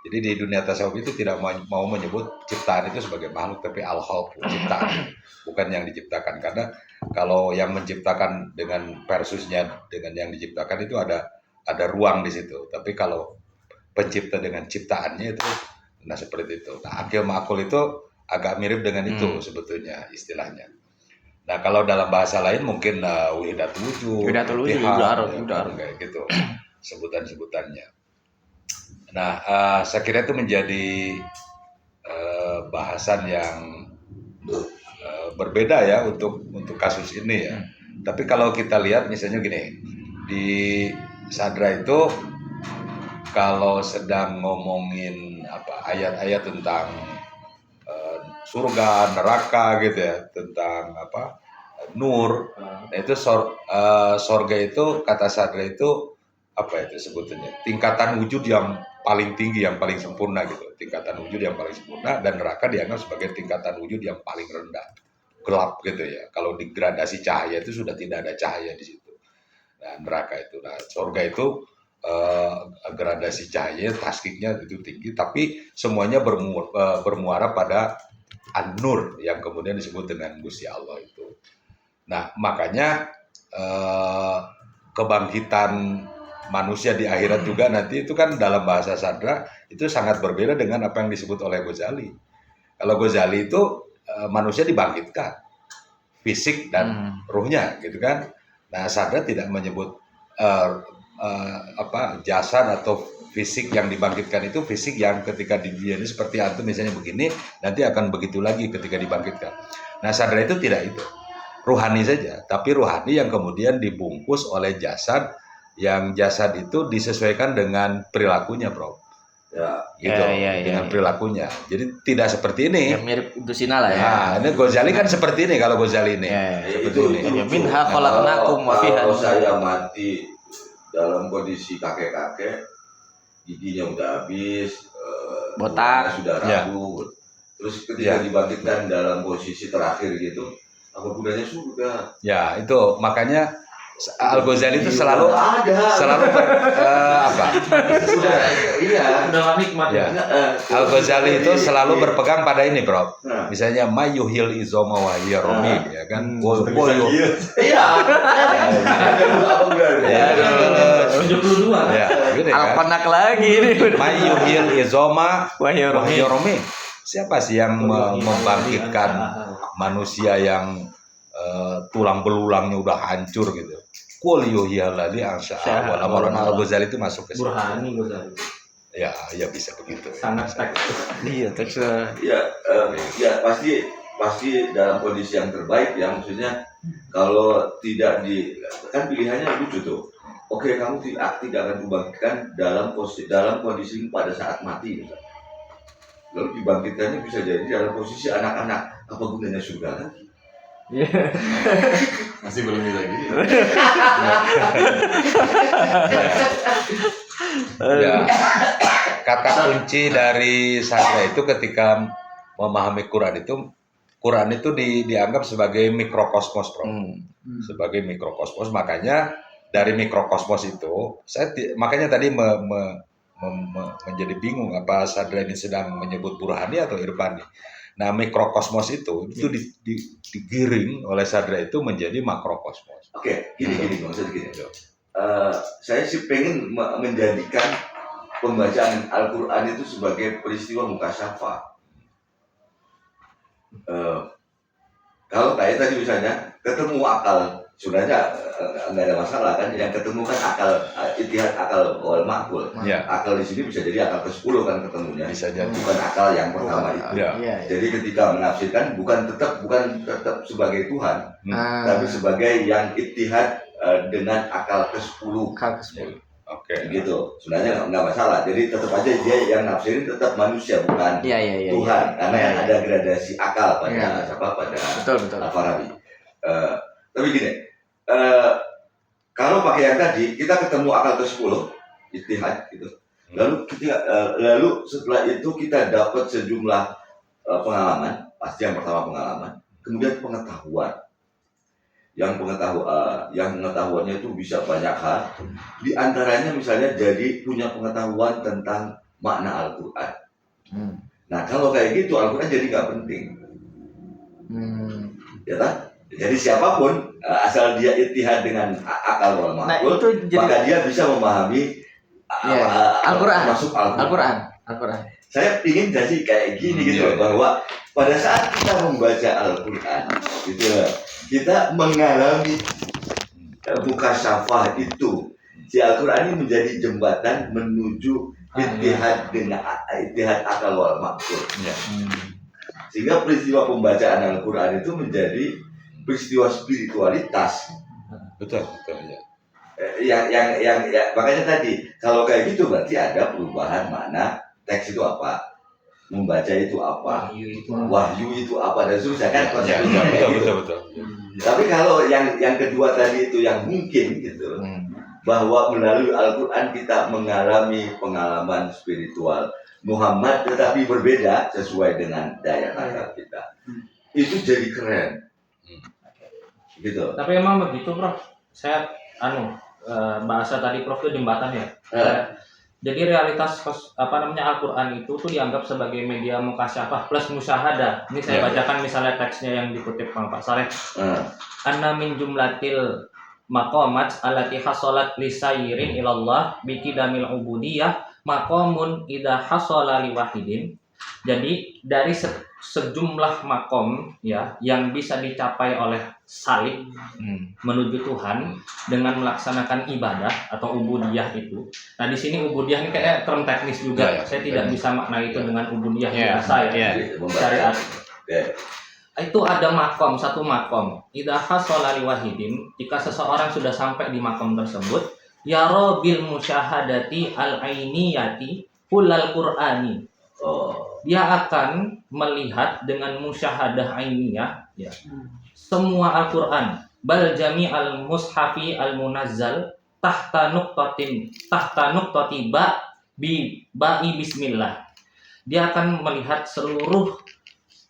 Jadi di dunia tasawuf itu tidak mau menyebut ciptaan itu sebagai makhluk, tapi al-khalq, ciptaan, bukan yang diciptakan. Karena kalau yang menciptakan dengan versusnya dengan yang diciptakan itu ada ruang di situ. Tapi kalau pencipta dengan ciptaannya itu, nah seperti itu. Nah, akil ma'kul itu agak mirip dengan itu sebetulnya istilahnya. Nah kalau dalam bahasa lain mungkin wihidatul wujud, Wihidatul wujud, ittihad, udah kayak gitu sebutan-sebutannya. Nah, saya kira itu menjadi bahasan yang berbeda ya untuk kasus ini ya. Tapi kalau kita lihat misalnya gini, di Sadra itu kalau sedang ngomongin ayat-ayat tentang surga, neraka gitu ya, tentang nur, nah itu sorga itu kata Sadra itu itu sebetulnya tingkatan wujud yang paling tinggi, yang paling sempurna gitu, tingkatan wujud yang paling sempurna, dan neraka dianggap sebagai tingkatan wujud yang paling rendah, gelap gitu ya. Kalau digradasi cahaya itu sudah tidak ada cahaya di situ. Nah neraka itu, nah sorga itu gradasi cahaya, taskiknya itu tinggi, tapi semuanya bermuara pada an-nur yang kemudian disebut dengan Gusti Allah itu. Nah makanya kebangkitan manusia di akhirat juga nanti itu kan dalam bahasa Sadra itu sangat berbeda dengan apa yang disebut oleh Ghazali. Kalau Ghazali itu manusia dibangkitkan fisik dan ruhnya gitu kan. Nah Sadra tidak menyebut jasad atau fisik yang dibangkitkan itu fisik yang ketika di dunia ini seperti antum misalnya begini, nanti akan begitu lagi ketika dibangkitkan. Nah Sadra itu tidak itu, ruhani saja, tapi ruhani yang kemudian dibungkus oleh jasad, yang jasad itu disesuaikan dengan perilakunya, Bro. Ya, gitu. Dengan perilakunya. Jadi tidak seperti ini. Yang mirip Ibnu Sina lah ya. Nah, ini Ghazali kan seperti ini kalau Ghazali ini. Seperti ini. Minha khalaqnakum wa fiha. Kalau saya mati dalam kondisi kakek-kakek, giginya udah habis, botak sudah rapuh. Terus ketika dibangkitkan dalam posisi terakhir gitu, apa gunanya surga? Ya, itu makanya Al-Ghazali itu selalu udah nikmat ya. Al-Ghazali itu selalu berpegang pada ini, Bro. Misalnya mayuhil izoma wa hiya ramim, ya kan? Iya. Alpanak lagi ini. Mayuhil izoma wa hiya ramim. Siapa sih yang membangkitkan manusia yang tulang belulangnya udah hancur gitu? Qul yuhyalladzi ansha'a wa Al-Ghazali itu masuk ke situ. Burhani Ghazali. Ya bisa begitu. Sangat teks. Iya, teks. Ya pasti dalam kondisi yang terbaik ya, maksudnya kalau tidak kan pilihannya lucu tuh. Oke, kamu tidak akan dibangkitkan dalam kondisi pada saat mati misalnya. Lalu dibangkitkannya bisa jadi dalam posisi anak-anak, apa gunanya surga lagi? Masih belum bisa gitu. Ya, kata kunci dari Sadra itu ketika memahami Quran itu dianggap sebagai mikrokosmos, Bro. Sebagai mikrokosmos, makanya dari mikrokosmos itu makanya tadi menjadi bingung apa Sadra ini sedang menyebut burhani atau irfani. Nah, mikrokosmos itu digiring oleh Sadra itu menjadi makrokosmos. Oke, gini maksudnya gini. Saya sih pengen menjadikan pembacaan Al-Quran itu sebagai peristiwa mukasyafah. Kalau kayak tadi misalnya ketemu akal, sebenarnya nggak ada masalah kan, yang ketemu kan akal, ittihad akal wal ma'qul. Ya. Akal di sini bisa jadi akal ke-10 kan ketemunya. Bisa jadi. Bukan akal yang pertama itu. Ya. Jadi ketika menafsirkan bukan tetap sebagai Tuhan, tapi sebagai yang ittihad dengan akal ke-10. Oke. Gitu. Sebenarnya nggak masalah. Jadi tetap aja dia yang nafsirin tetap manusia bukan Tuhan, karena ada gradasi akal pada betul. Al-Farabi. Tapi gini, kalau pakai yang tadi kita ketemu akal ke-10 ittihad gitu. Lalu setelah itu kita dapat sejumlah pengalaman, pasti yang pertama pengalaman, kemudian pengetahuan. Yang pengetahuannya itu bisa banyak hal. Di antaranya misalnya jadi punya pengetahuan tentang makna Al-Quran. Hmm. Nah kalau kayak gitu Al-Quran jadi nggak penting, ya kan? Jadi siapapun asal dia ittihad dengan akal wal Nah ma'qul, itu jadi maka dia bisa memahami Iya, Al-Quran. masuk Al-Quran. Al-Quran. Saya ingin jadi kayak gini gitu loh, bahwa pada saat kita membaca Al-Quran gitu loh, kita mengalami mukasyafah itu. Si Al-Quran ini menjadi jembatan menuju ittihad dengan ittihad akal wal ma'qul. Ya. Sehingga peristiwa pembacaan Al-Quran itu menjadi peristiwa spiritualitas. Betul ya. Makanya tadi kalau kayak gitu berarti ada perubahan makna teks itu apa, membaca itu apa, wahyu itu apa dan seterusnya kan Ya, konsepnya kayak gitu. betul. Tapi kalau yang kedua tadi itu yang mungkin gitu, bahwa melalui Al-Quran kita mengalami pengalaman spiritual Muhammad tetapi berbeda sesuai dengan daya tangkap kita, itu jadi keren gitu. Tapi emang begitu Prof, saya bahasa tadi Prof itu jembatan ya. Jadi realitas Al-Quran itu tuh dianggap sebagai media mukasyafah plus musyahadah. Ini saya bacakan misalnya teksnya yang dikutip Pak Saleh. Anna min jumlatil maqamat allati hasalat lisairin ilallah bikidamil ubudiyah maqamun idza hasala liwahidin. Jadi dari sejumlah makom ya yang bisa dicapai oleh salik menuju Tuhan dengan melaksanakan ibadah atau ubudiyah itu. Nah di sini ubudiyah ini kayak term teknis juga. Saya tidak bisa makna itu dengan ubudiyah biasa ya. Syariat. Itu ada makom, satu makom. Idza hasala liwahidin, jika seseorang sudah sampai di makom tersebut, yara bil musyahadati al-ainiyati kullal qur'ani. Dia akan melihat dengan musyahadah ainiyah ya, semua Al-Quran, bal jami al-mushafi al-munazzal tahta nuqtati ba'i bismillah. Dia akan melihat seluruh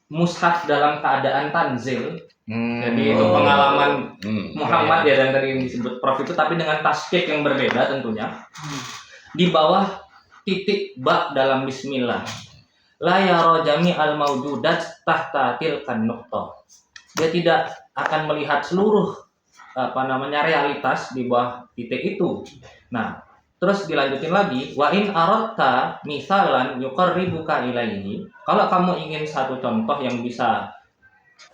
mushaf dalam keadaan tanzil. Jadi itu pengalaman Muhammad ya, dan tadi yang disebut Prof itu, tapi dengan tasbih yang berbeda tentunya. Di bawah titik ba dalam bismillah. La yara jami al-mawjudat tahta tilkan nuqtah. Dia tidak akan melihat seluruh realitas di bawah titik itu. Nah, terus dilanjutin lagi, wa in aradta misalan yuqarribuka ilaihi. Kalau kamu ingin satu contoh yang bisa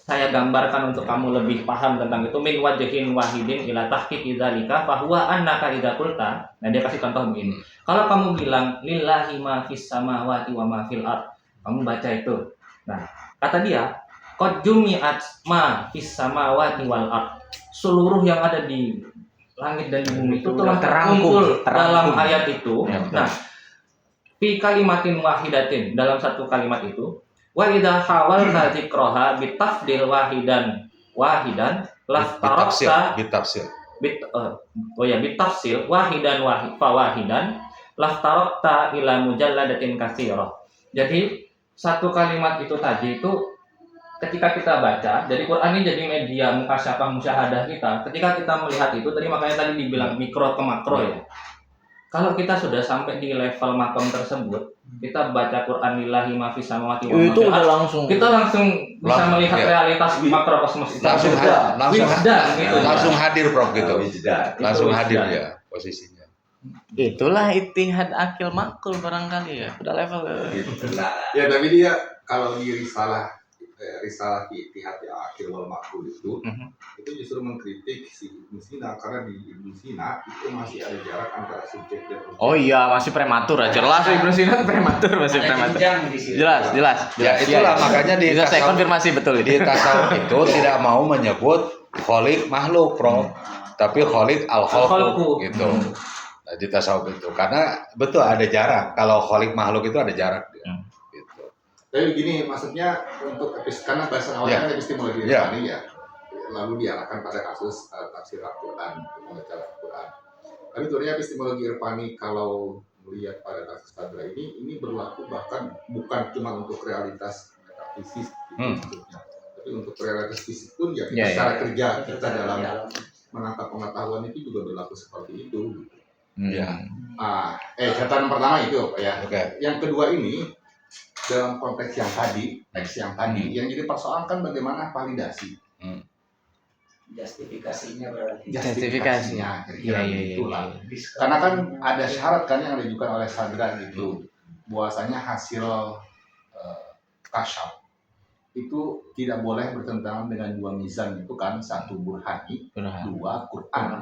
saya gambarkan untuk kamu lebih paham tentang itu, min wajhin wahidin ila tahqiqi dzalika fa huwa annaka idza qulta. Nah, dia kasih contoh begini. Kalau kamu bilang lillahi ma fis samawati wa ma fil ard, kamu baca itu. Nah, kata dia, qad jumi'at ma fis samawati wal ard. Seluruh yang ada di langit dan di bumi itu telah terangkum dalam ayat itu. Nah, fi kalimatin wahidatin, dalam satu kalimat itu, wa idza hawalta dzikraha bitafdil wahidan laftaraqta bitafsil wahidan laftaraqta ila mujalladatin katsirah. Jadi satu kalimat itu tadi itu ketika kita baca, jadi Quran ini jadi media mukasyafah musyahadah kita. Ketika kita melihat itu tadi, makanya tadi dibilang mikro ke makro ya. Kalau kita sudah sampai di level makom tersebut, kita baca Quran lillahi ma fis samawati wa ma itu fil udah ard, langsung kita langsung bisa melihat realitas makrokosmos itu. Langsung hadir Prof gitu. Langsung hadir ya posisinya. Itulah ittihad akil makul barangkali ya, udah level Ya, tapi dia kalau di risalah ittihad akil wal ma'qul itu justru mengkritik si Ibnu Sina, karena di Ibnu Sina itu masih ada jarak antara subjek dan objek. Oh iya, masih prematur ya. Jelas Ibnu Sina masih prematur. Jelas. Ya itulah makanya di bisa saya konfirmasi betul di tasawuf itu tidak mau menyebut khaliq makhluk Prof, tapi khaliq al-khalqu gitu. Nah, di tasawuf itu karena betul ada jarak. Kalau khaliq makhluk itu ada jarak dia. Gitu. Tapi begini, maksudnya untuk karena bahasa awalnya kan epistemologi Irfani ya, lalu diarahkan pada kasus tafsir Al-Quran, membaca Al-Quran. Tapi sebenarnya epistemologi Irfani kalau melihat pada kasus Sadra ini berlaku bahkan bukan cuma untuk realitas metafisis maksudnya, tapi untuk realitas fisik pun secara kerja kita dalam menangkap pengetahuan itu juga berlaku seperti itu. Ya. Catatan pertama itu ya. Oke. Yang kedua ini dalam konteks yang tadi, teks yang tadi, yang jadi persoalan kan bagaimana validasi. Justifikasinya berarti. Justifikasinya, kira-kira Iya. itulah. Karena kan ada syarat kan yang diajukan oleh Sadra gitu, bahwasanya hasil kasyaf itu tidak boleh bertentangan dengan dua mizan itu kan, satu burhani, dua Quran.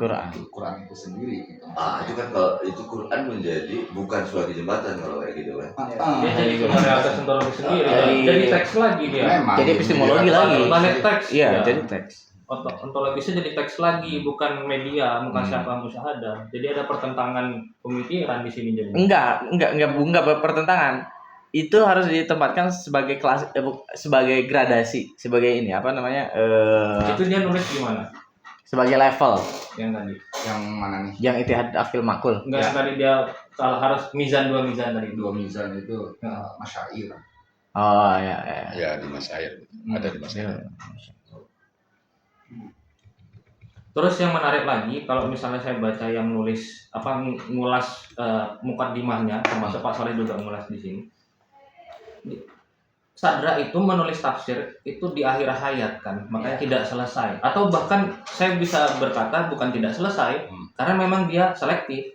Quran itu sendiri gitu. Itu kan kalau itu Quran menjadi bukan suatu jembatan kalau kayak gitu kan. Dia jadi realitas ontologi sendiri. Jadi teks lagi dia. Memang, Jadi epistemologi lagi. Planet teks. Iya, Ya. jadi teks. Ontologisnya jadi teks lagi, bukan media, bukan siapa musyahadah. Jadi ada pertentangan pemikiran di sini jadi. Enggak berpertentangan. Itu harus ditempatkan sebagai kelas sebagai gradasi, sebagai ini apa namanya? Itu dia nulis gimana? Sebagai level Yang tadi. Yang mana nih? yang itihad akil makul. Enggak, tadi dia salah, harus mizan, dua mizan tadi. Dua mizan itu masyair. Oh ya. Ya di Masyair. Ada di Masyair. Terus yang menarik lagi, kalau misalnya saya baca yang nulis ngulas mukaddimahnya, termasuk Pak Soleh juga ngulas di sini. Sadra itu menulis tafsir itu di akhir hayat kan, makanya tidak selesai. Atau bahkan saya bisa berkata bukan tidak selesai, karena memang dia selektif,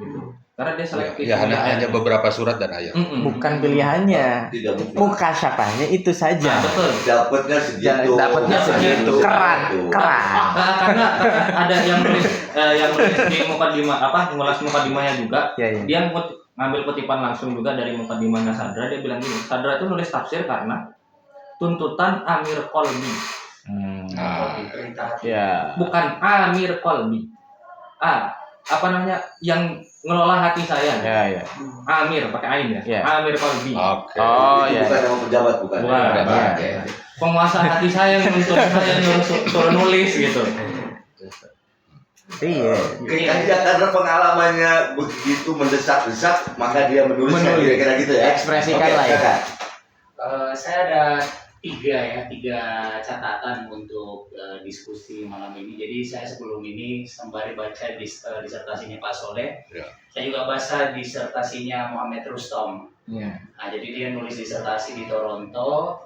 gitu. Karena dia selektif. Ya hanya beberapa surat dan ayat. Bukan pilihannya. Tidak mungkin. Mukasyafahnya itu saja. Betul. Dapatnya segitu. Dapatnya segitu. Keran. Karena ada yang nulis di mukadimah ngulas mukadimahnya juga. Ya. Dia ngambil kutipan langsung juga dari mukadimahnya Sadra. Dia bilang gini, Sadra itu nulis tafsir karena tuntutan Amir Qalbi. Ya. Bukan Amir Qalbi. Yang ngelola hati saya. Ya. Amir pakai ain ya. Ya. Amir Qalbi. Oke. Oh Itu ya. bukan nama pejabat bukan. Bukan. Ya. Penguasa hati saya yang menuntut saya suruh nulis gitu. Iya. Kan dia karena pengalamannya begitu mendesak-desak, maka dia menulis kira-kira gitu ya. Ekspresikan Oke, lah ya. silakan. Saya ada tiga catatan untuk diskusi malam ini. Jadi saya sebelum ini sembari baca disertasinya Pak Soleh, saya juga baca disertasinya Muhammad Rustom. Nah, jadi dia nulis disertasi di Toronto,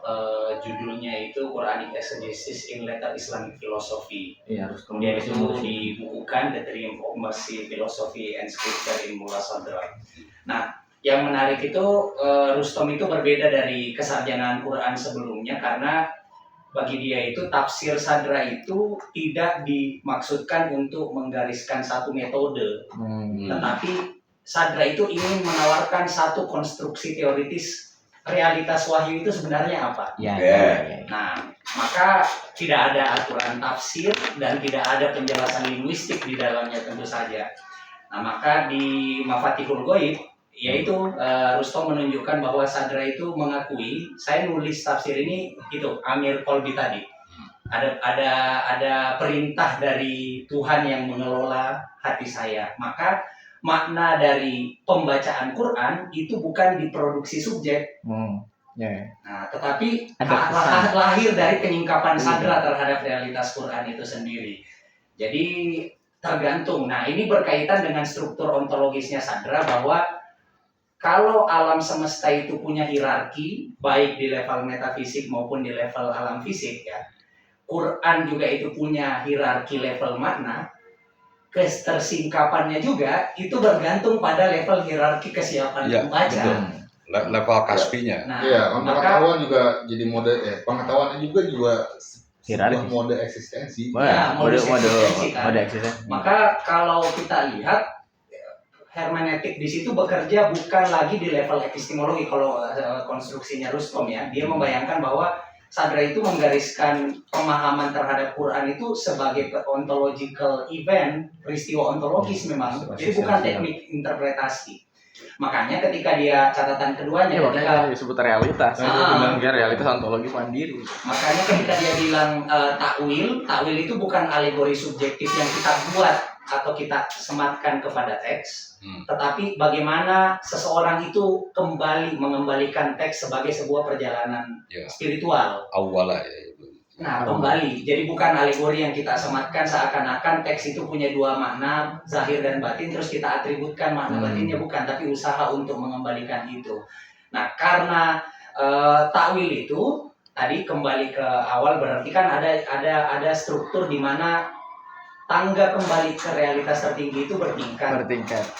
judulnya itu Quranic Exegesis in Later Islamic Philosophy. Iya, harus Kemudian itu dibukukan The Triumph of Mercy, Philosophy and Scripture in Mullah Sadra. Nah, yang menarik itu Rustom itu berbeda dari kesarjanaan Quran sebelumnya karena bagi dia itu tafsir Sadra itu tidak dimaksudkan untuk menggariskan satu metode, tetapi Sadra itu ingin menawarkan satu konstruksi teoritis realitas wahyu itu sebenarnya apa. Ya. Nah, maka tidak ada aturan tafsir dan tidak ada penjelasan linguistik di dalamnya tentu saja. Nah, maka di Mafatihul Ghaib yaitu Rustom menunjukkan bahwa Sadra itu mengakui saya nulis tafsir ini itu Amir Qalbi tadi. Ada perintah dari Tuhan yang mengelola hati saya. Maka makna dari pembacaan Quran itu bukan diproduksi subjek. Nah, tetapi lahir dari penyingkapan Sadra terhadap realitas Quran itu sendiri. Jadi tergantung. Nah, ini berkaitan dengan struktur ontologisnya Sadra bahwa kalau alam semesta itu punya hierarki, baik di level metafisik maupun di level alam fisik ya. Quran juga itu punya hierarki level makna. Ketersingkapannya juga itu bergantung pada level hierarki kesiapan pembaca. Level kasbinya. Nah, Iya, pengetahuan juga jadi mode pengetahuan juga sebuah mode eksistensi. Mode kan? eksistensi. Maka kalau kita lihat hermeneutik di situ bekerja bukan lagi di level epistemologi kalau konstruksinya Rustom ya. Dia membayangkan bahwa Sadra itu menggariskan pemahaman terhadap Quran itu sebagai ontological event, peristiwa ontologis memang. Jadi bukan teknik interpretasi. Makanya ketika dia catatan keduanya, ketika disebut realitas, realitas ontologi mandiri. Makanya ketika dia bilang takwil itu bukan alegori subjektif yang kita buat atau kita sematkan kepada teks, tetapi bagaimana seseorang itu kembali mengembalikan teks sebagai sebuah perjalanan spiritual. Awala ya. Nah, kembali. Jadi bukan alegori yang kita sematkan seakan-akan teks itu punya dua makna, zahir dan batin, terus kita atributkan makna batinnya, bukan, tapi usaha untuk mengembalikan itu. Nah, karena takwil itu tadi kembali ke awal, berarti kan ada struktur di mana tangga kembali ke realitas tertinggi itu bertingkat.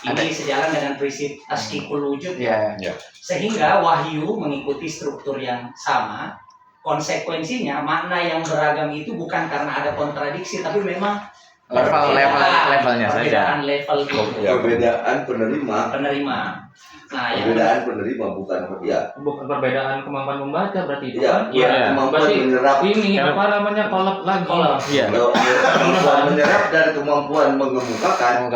Ini sejalan dengan prinsip taskikul wujud ya. Sehingga wahyu mengikuti struktur yang sama. Konsekuensinya makna yang beragam itu bukan karena ada kontradiksi, tapi memang levelnya saja. Perbedaan level gitu. Perbedaan penerima. Nah, perbedaan penerima bukan bukan perbedaan kemampuan membaca berarti itu ya, kan? kemampuan menyerap ini apa namanya kolab lagi. Iya. Kemampuan menyerap dan kemampuan mengemukakan.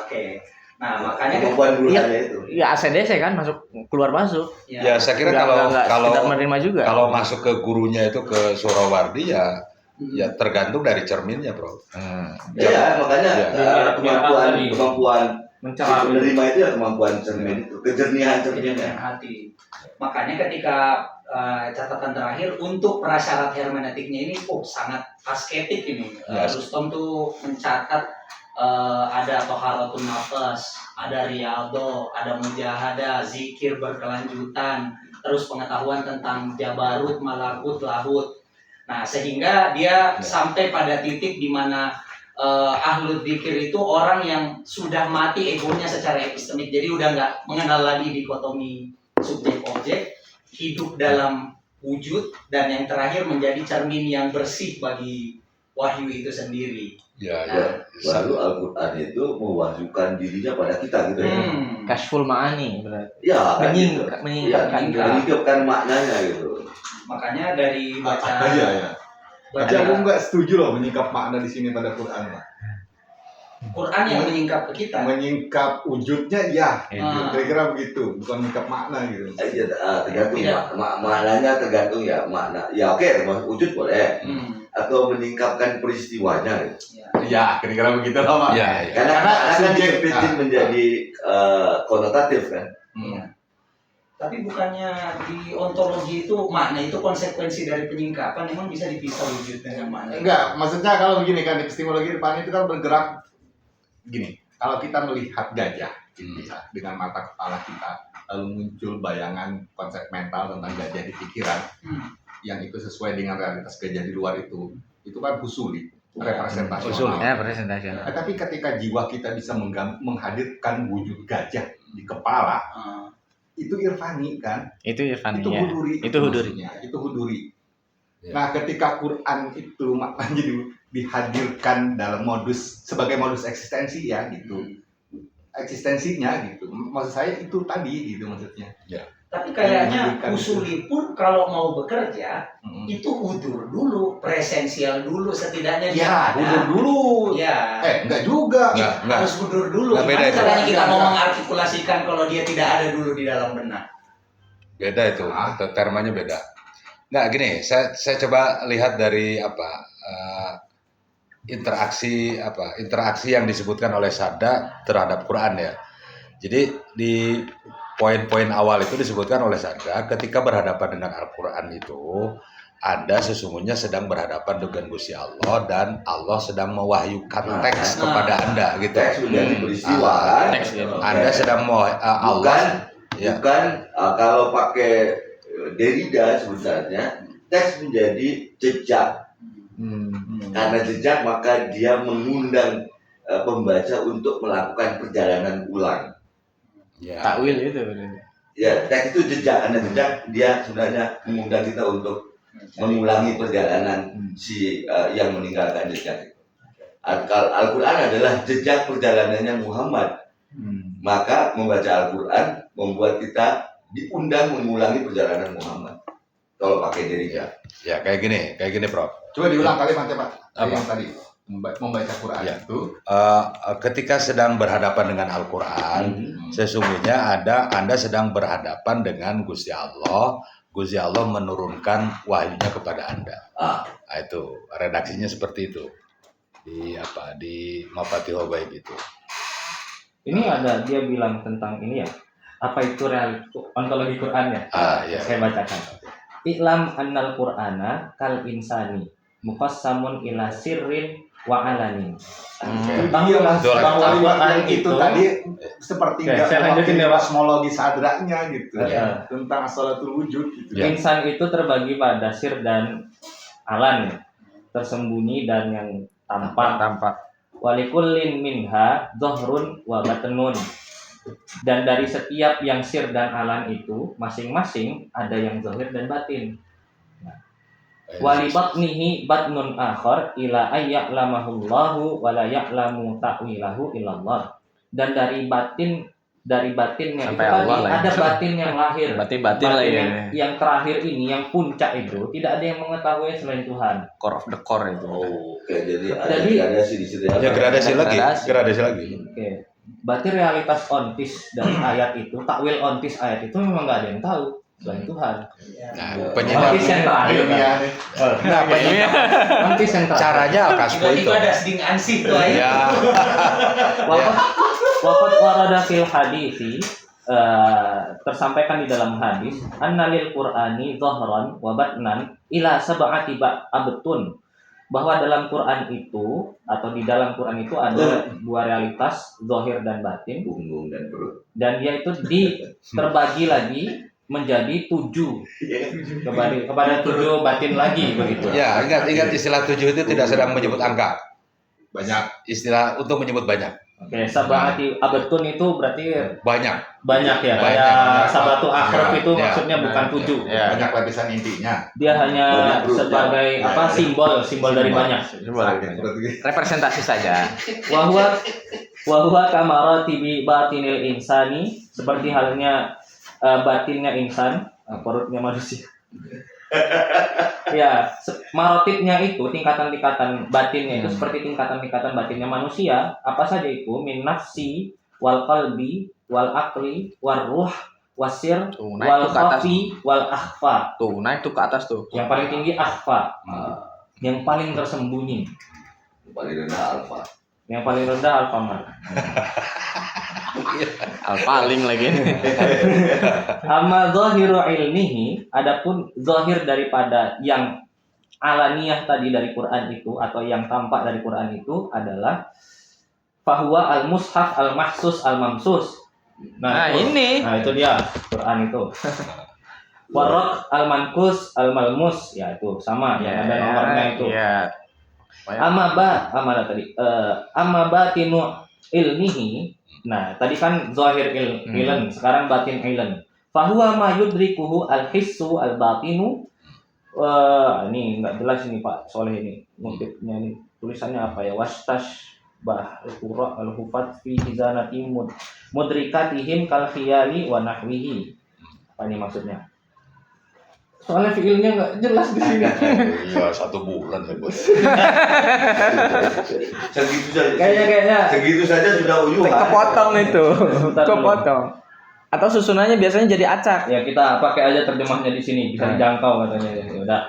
Oke. Nah, makanya kemampuan dulunya itu. Ya ACDC kan masuk keluar masuk. Ya saya kira Nggak kalau menerima juga. Kalau masuk ke gurunya itu ke Surawardi ya tergantung dari cerminnya, Bro. Ya, makanya kemampuan mencerah menerima itu ya kemampuan cermin itu, kejernihan cerminnya. hati. Makanya ketika catatan terakhir untuk prasyarat hermeneutiknya ini sangat asketik ini. Rustom tuh mencatat ada toharatun nafas, ada riyadhah, ada mujahadah, zikir berkelanjutan, terus pengetahuan tentang jabarut, malakut, lahut. Nah, sehingga dia sampai pada titik di mana ahlul dzikir itu orang yang sudah mati egonya secara epistemik, jadi udah nggak mengenal lagi dikotomi subjek objek, hidup dalam wujud, dan yang terakhir menjadi cermin yang bersih bagi wahyu itu sendiri. Lalu Al-Quran itu mewahyukan dirinya pada kita gitu ya. Kashful ma'ani berarti. Ya, menyingkapkan maknanya gitu. Makanya dari baca Tapi aku nggak setuju loh menyingkap makna di sini pada Quran. Quran yang menyingkap ke kita. Menyingkap wujudnya ya, kira-kira begitu, bukan menyingkap makna gitu. Iya, tergantung maknanya, tergantung ya makna. Ya oke, wujud boleh. Atau menyingkapkan peristiwanya gitu. Ya, kira-kira begitu lah, Pak. Karena kan subjektif menjadi konotatif kan. Tapi bukannya di ontologi itu makna itu konsekuensi dari penyingkapan, memang bisa dipisah wujud dengan makna? Enggak, maksudnya kalau begini kan, epistemologi Irfani itu kan bergerak gini. Kalau kita melihat gajah gitu ya, dengan mata kepala kita, lalu muncul bayangan konsep mental tentang gajah di pikiran, yang itu sesuai dengan realitas gajah di luar itu kan husuli, representasional. Presentasi. Tapi ketika jiwa kita bisa menghadirkan wujud gajah di kepala, itu irfani kan? Itu irfani. Itu huduri. Nah, ketika Quran itu maknanya dihadirkan dalam sebagai modus eksistensi ya gitu. Eksistensinya gitu. Maksud saya itu tadi gitu maksudnya. Tapi kayaknya usuli pun kalau mau bekerja itu hudur dulu, presensial dulu setidaknya dia ada. Hudur dulu. Ya. Enggak juga. Harus hudur dulu. Gimana caranya kita mau mengartikulasikan kalau dia tidak ada dulu di dalam benak? Beda itu, termanya beda. Nggak gini, saya coba lihat dari interaksi yang disebutkan oleh Sada terhadap Quran ya. Jadi di poin-poin awal itu disebutkan oleh Sada, ketika berhadapan dengan Al-Quran itu Anda sesungguhnya sedang berhadapan dengan Gusti Allah dan Allah sedang mewahyukan teks kepada Anda gitu. Teks menjadi peristiwa kan. Anda sedang Allah bukan kalau pakai Derrida sebenarnya teks menjadi jejak. Karena jejak maka dia mengundang pembaca untuk melakukan perjalanan ulang. Takwil itu. Ya, teks itu jejak, karena jejak dia sebenarnya mengundang kita untuk mengulangi perjalanan yang meninggalkan jejak. Al-Quran adalah jejak perjalanannya Muhammad. Maka membaca Al-Quran membuat kita diundang mengulangi perjalanan Muhammad. Kalau pakai diri ya. Ya kayak gini, Prof. Coba diulang kalimatnya, Pak. Yang tadi membaca Quran itu. Ketika sedang berhadapan dengan Al-Quran, sesungguhnya Anda sedang berhadapan dengan Gusti Allah. Gusti Allah menurunkan wahyunya kepada Anda. Nah, itu redaksinya seperti itu di Mafatihul Ghaib itu. Ini ada dia bilang tentang ini ya. Apa itu ontologi Quran ya? Iya. Saya bacakan. I'lam annal Qur'ana kal insani muqassamun ila sirrin wa alanin. Ketahuilah bahwa Al-Quran itu tadi seperti saya lanjutin ya, Pak. kosmologi sadranya gitu Ya. tentang asalatul wujud gitu. Ya. Insan itu terbagi pada sir dan alan, tersembunyi dan yang tampak. Walikullin minha dhahrun wa batnun. Dan dari setiap yang sir dan alan itu masing-masing ada yang zahir dan batin. Wali batnihi batnun akhar ila ayya'lamahullahu wa la ya'lamu ta'wilahu illallah. Dan dari batinnya Sampai itu Allah tadi lah ya. ada batin yang lahir. Batin lah ya. yang terakhir ini, yang puncak itu tidak ada yang mengetahui selain Tuhan. Core of the core itu. Oh, oke, jadi ada Jadi- gradasi di situ. Ya gradasi lagi. Oke. Berarti realitas ontis dari ayat itu, takwil ontis ayat itu memang nggak ada yang tahu selain Tuhan. Nah, penyebab Ontis yang terakhir. Ilmiah nih. nah, penyebab Ontis yang terakhir. caranya al-kasfu itu. Tiba-tiba ada seding ansih tuh aja. Ya, Wafat warada fil hadisi, tersampaikan di dalam hadis annalil qur'ani dhahran wa batnan ila sab'ati abtun, bahwa dalam Quran itu atau di dalam Quran itu ada dua realitas, zahir dan batin, Punggung dan perut. dan dia itu terbagi lagi menjadi 7 kepada 7 batin lagi begitu. ya ingat istilah 7 itu tidak sedang menyebut angka. Banyak. Istilah untuk menyebut banyak. Oke, sab'ati abtun itu berarti Banyak. banyak ya, Banyak. kayak sabatu akhraf Ya, itu ya. maksudnya bukan 7. Ya. Banyak lapisan intinya. Dia hanya Banyak huruf, sebagai ya. apa, simbol dari banyak. Representasi saja. Wahwa kamaratibi batinil insani, seperti halnya batinnya insan, perutnya manusia. Ya, marotibnya itu tingkatan-tingkatan batinnya itu seperti tingkatan-tingkatan batinnya manusia. Apa saja itu? Min nafsi wal qalbi wal akli wal ruh wasir Tuh, naik wal tuh ke atas. khafi wal akhfa. Tuh, naik tuh ke atas tuh. Yang paling tinggi akhfa, yang paling tersembunyi. Paling rendah alfa. Yang paling rendah alfamart. Alpaling lagi. Amma zahiru ilmihi, adapun zahir daripada yang alaniyah tadi dari Quran itu atau yang tampak dari Quran itu adalah fahuwa al-mushaf al-mahsus al-mamsus. Nah, ini. Nah, itu dia Quran itu. Waraq al-mankus al-malmus, ya itu sama yang ada nomornya itu. Ya. Amma batinu ilmihi. Nah, tadi kan zahir ilm, sekarang batin ilm. Fahuwa ma yudrikuhu al-hissu al-batinu. Ini enggak jelas ini Pak Soleh ini. Ngutipnya ini tulisannya apa ya? Wastash bah al-qura al-hufat fi hizanati mudrikatihim kal khiyali wa nahwihi. Apa ini maksudnya? Soalnya fiilnya nggak jelas di sini. Iya, 1 bulan ya, Bos. Segitu saja. Kayaknya Segitu saja sudah uyuhan. Kepotong itu. Sebentar dulu. Kepotong. Atau susunannya biasanya jadi acak. Ya kita pakai aja terjemahnya di sini, bisa dijangkau katanya. Ya udah.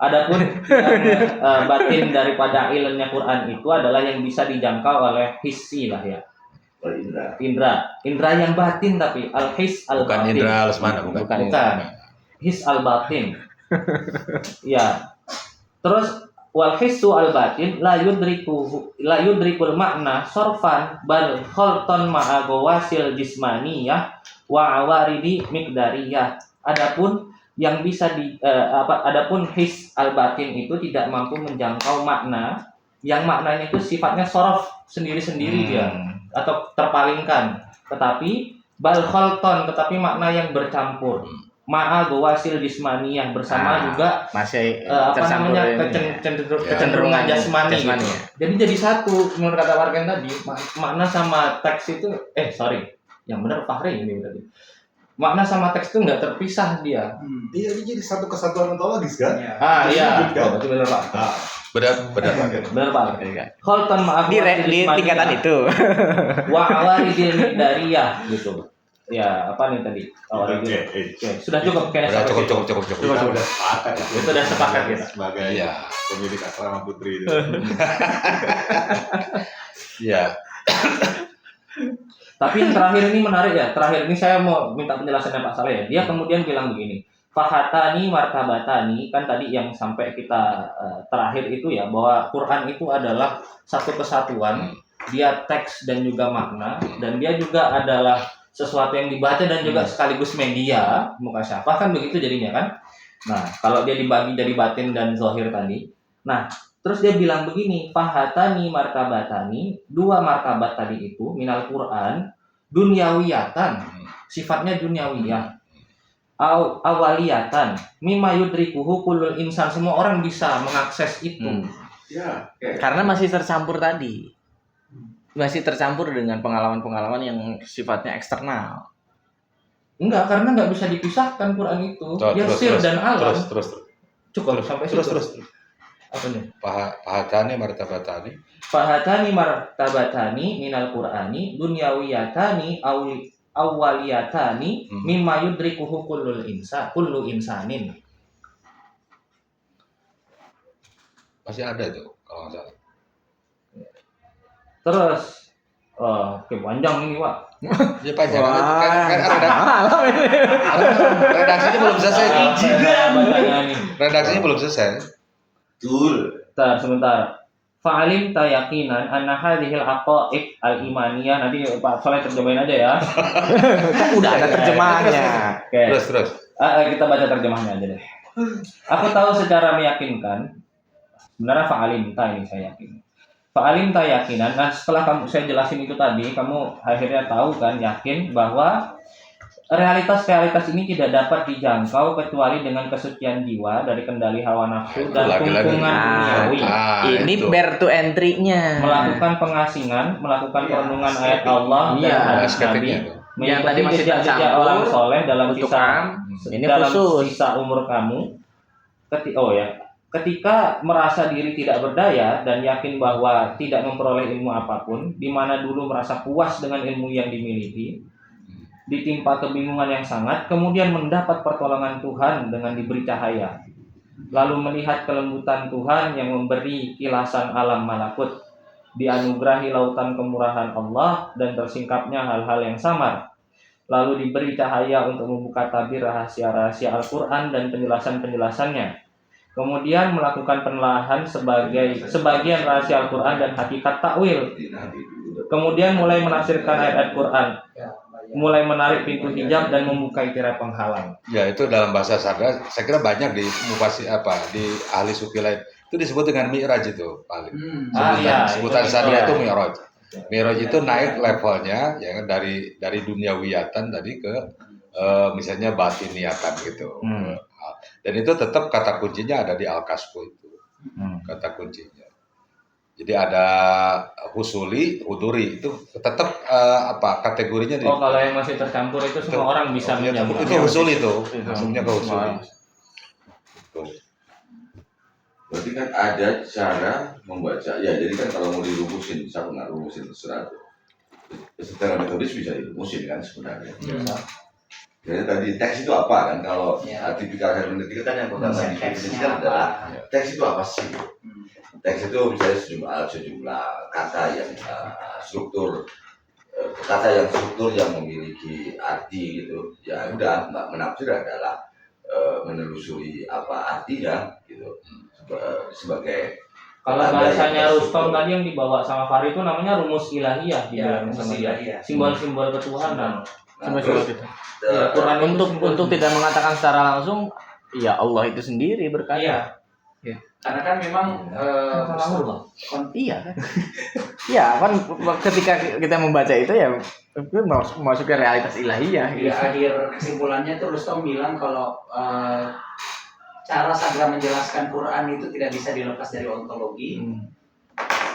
Adapun yang batin daripada ilmunya Quran itu adalah yang bisa dijangkau oleh hissi lah ya. Indra yang batin, tapi al-his Bukan al-batin. Indra Lesmana, bukan. Bukan. His al-batin. Ya. Terus wal hissu al-batin la yudrikul makna sorfan bal khaltan ma'a gawasil jismaniyah wa awaridi miqdariyah. Adapun yang bisa adapun his al-batin itu tidak mampu menjangkau makna yang maknanya itu sifatnya sorof sendiri-sendiri dia atau terpalingkan, tetapi bal khaltan, tetapi makna yang bercampur ma'a gawasil jismaniyah bersama juga Masih kecenderungan jasmani gitu. ya. Jadi jadi satu menurut kata Warken tadi, makna sama teks itu yang benar Fahri ini berarti. Makna sama teks itu nggak terpisah dia. Iya, ini jadi satu kesatuan ontologis kan? Iya. Kan? Berarti benar Pak. Benar. Benar Pak. Kholton maaf Di tingkatan itu. Wa awaridil miqdariyah gitu. Ya, apa nih tadi? Awaridil. Oke, sudah cukup kayaknya. Udah cukup. Sudah sepakat ya. Itu udah sepakat kita. Sebagai Iya. pemilik asrama putri itu. Iya. Tapi yang terakhir ini menarik ya. Terakhir ini saya mau minta penjelasannya Pak Saleh ya. Dia kemudian bilang begini. fahatani martabatani, kan tadi yang sampai kita terakhir itu ya, bahwa Quran itu adalah satu kesatuan, dia teks dan juga makna, dan dia juga adalah sesuatu yang dibaca dan juga sekaligus media mukasyafah, kan begitu jadinya kan. Nah, kalau dia dibagi jadi batin dan zahir tadi. Nah, terus dia bilang begini, fahatani martabatani, dua martabat tadi itu minal Quran dunyawiyatan, sifatnya dunyawiyah, awaliyatan, mimma yudrikuhu kullul insan, semua orang bisa mengakses itu. Ya, Karena masih tercampur tadi. Masih tercampur dengan pengalaman-pengalaman yang sifatnya eksternal. Enggak, karena nggak bisa dipisahkan Quran itu. Dia sir dan alam. Terus. Cukup sampai Terus. Apa nih? Pahatani martabatani. Fahatani martabatani minal Qur'ani dunyawiyatani awaliyatani mimma yudrikuhu kullu insanin. Masih ada itu kalau nggak salah. Terus oke, panjang ini, Pak. Ya panjang redaksinya belum selesai. Redaksinya belum selesai. betul. Sebentar. Fa'alim tayakinan anna hadhil aqaid al-imaniyah, nanti Pak Soleh terjemahin aja ya. Udah ada terjemahannya. Oke. Terus. Kita baca terjemahnya aja deh. Aku tahu secara meyakinkan, sebenarnya fa'alim ta ini saya yakin. Fa'alim ta yakinan. Nah, setelah saya jelasin itu tadi, kamu akhirnya tahu kan, yakin bahwa realitas-realitas ini tidak dapat dijangkau kecuali dengan kesucian jiwa dari kendali hawa nafsu dan tungkungan duniawi. Ini bare to entry-nya. Melakukan pengasingan, melakukan perenungan ayat Allah dan hadis Nabi, yang tadi masih jejak-jejak orang soleh dalam ini dalam khusus sisa umur kamu. Ketika merasa diri tidak berdaya dan yakin bahwa tidak memperoleh ilmu apapun, di mana dulu merasa puas dengan ilmu yang dimiliki, ditimpa kebingungan yang sangat, kemudian mendapat pertolongan Tuhan dengan diberi cahaya, lalu melihat kelembutan Tuhan yang memberi kilasan alam malakut, dianugerahi lautan kemurahan Allah dan tersingkapnya hal-hal yang samar, lalu diberi cahaya untuk membuka tabir rahasia-rahasia Al-Quran dan penjelasan-penjelasannya, kemudian melakukan penelaahan sebagian rahasia Al-Quran dan hakikat takwil, kemudian mulai menafsirkan ayat-ayat Quran, mulai menarik pintu hijab dan membuka tirai penghalang. Ya, itu dalam bahasa Sadra, saya kira banyak di di ahli sufi lain itu disebut dengan mi'raj itu paling. Sebutan Sadra itu mi'raj. Mi'raj itu naik levelnya ya dari duniawiyatan tadi ke misalnya batiniatan gitu. Dan itu tetap kata kuncinya ada di Al-Kasfu itu. Kata kuncinya. Jadi ada husuli, huduri, itu tetap kategorinya. Kalau yang masih tercampur itu semua orang bisa menyambut. Itu husuli itu, masuknya ke husuli. Berarti kan ada cara membaca. Ya, jadi kan kalau mau dirumusin, bisa nggak rumusin terserah. Secara metodis bisa dirumusin kan sebenarnya. Jadi tadi teks itu apa kan? Kalau tipikal hermeneutika kan yang pertama didefinisikan adalah teks itu apa sih? Teks itu misalnya sejumlah kata yang struktur yang memiliki arti gitu. Ya udah, menafsir adalah menelusuri apa artinya gitu. Sebagai kalau bahasanya Rustom tadi yang dibawa sama Fahri itu namanya rumus ilahiyah, rumus ilahiyah. Simbol-simbol ketuhanan. Untuk tidak mengatakan secara langsung, ya Allah itu sendiri berkata. Iya. Karena kan memang iya kan. Iya kan, ketika kita membaca itu ya masuk ke realitas ilahiyah. Di akhir kesimpulannya tuh Rustom bilang kalau cara Sadra menjelaskan Quran itu tidak bisa dilepas dari ontologi,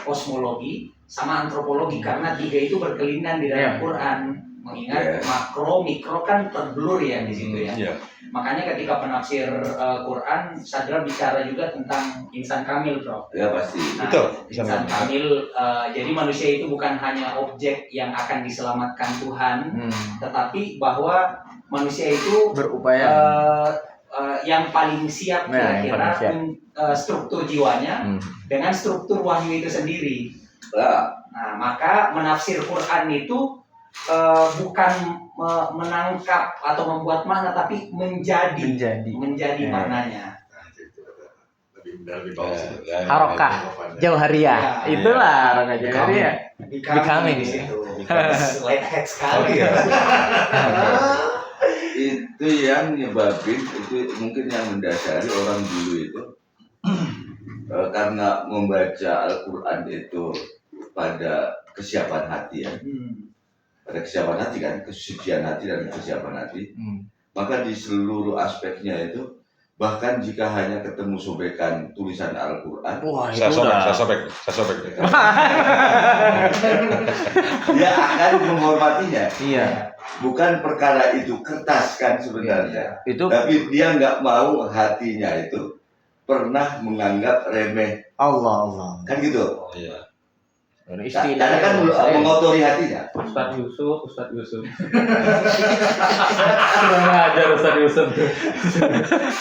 kosmologi, sama antropologi, karena tiga itu berkelindan di dalam Quran. Mengingat makro, mikro kan terblur ya di situ ya. Makanya ketika penafsir Quran, Sadra bicara juga tentang insan kamil, Prof. Ya pasti. Betul. Insan kamil, jadi manusia itu bukan hanya objek yang akan diselamatkan Tuhan, tetapi bahwa manusia itu berupaya yang paling siap kira-kira struktur jiwanya dengan struktur wahyu itu sendiri. Nah, maka menafsir Quran itu bukan menangkap atau membuat makna, tapi menjadi Ya. maknanya. Lebih bagus. Harokah Jauhariyah. Ya. Itulah Harokah Jauhariyah. Becoming di situ. White hat sekali. Itu yang nyebabin, itu mungkin yang mendasari orang dulu itu karena membaca Al-Quran itu pada kesiapan hati ya, pada kesiapan hati kan, kesucian hati dan kesiapan hati, maka di seluruh aspeknya itu, bahkan jika hanya ketemu sobekan tulisan Al-Quran, Saya sobek. dia akan menghormatinya. Iya. Bukan perkara itu kertas kan sebenarnya, Itu tapi dia nggak mau hatinya itu pernah menganggap remeh, Allah. kan gitu. Iya. Karena kan mengotori hatinya. Ustadz Yusuf. Kurang ajar Ustadz Yusuf.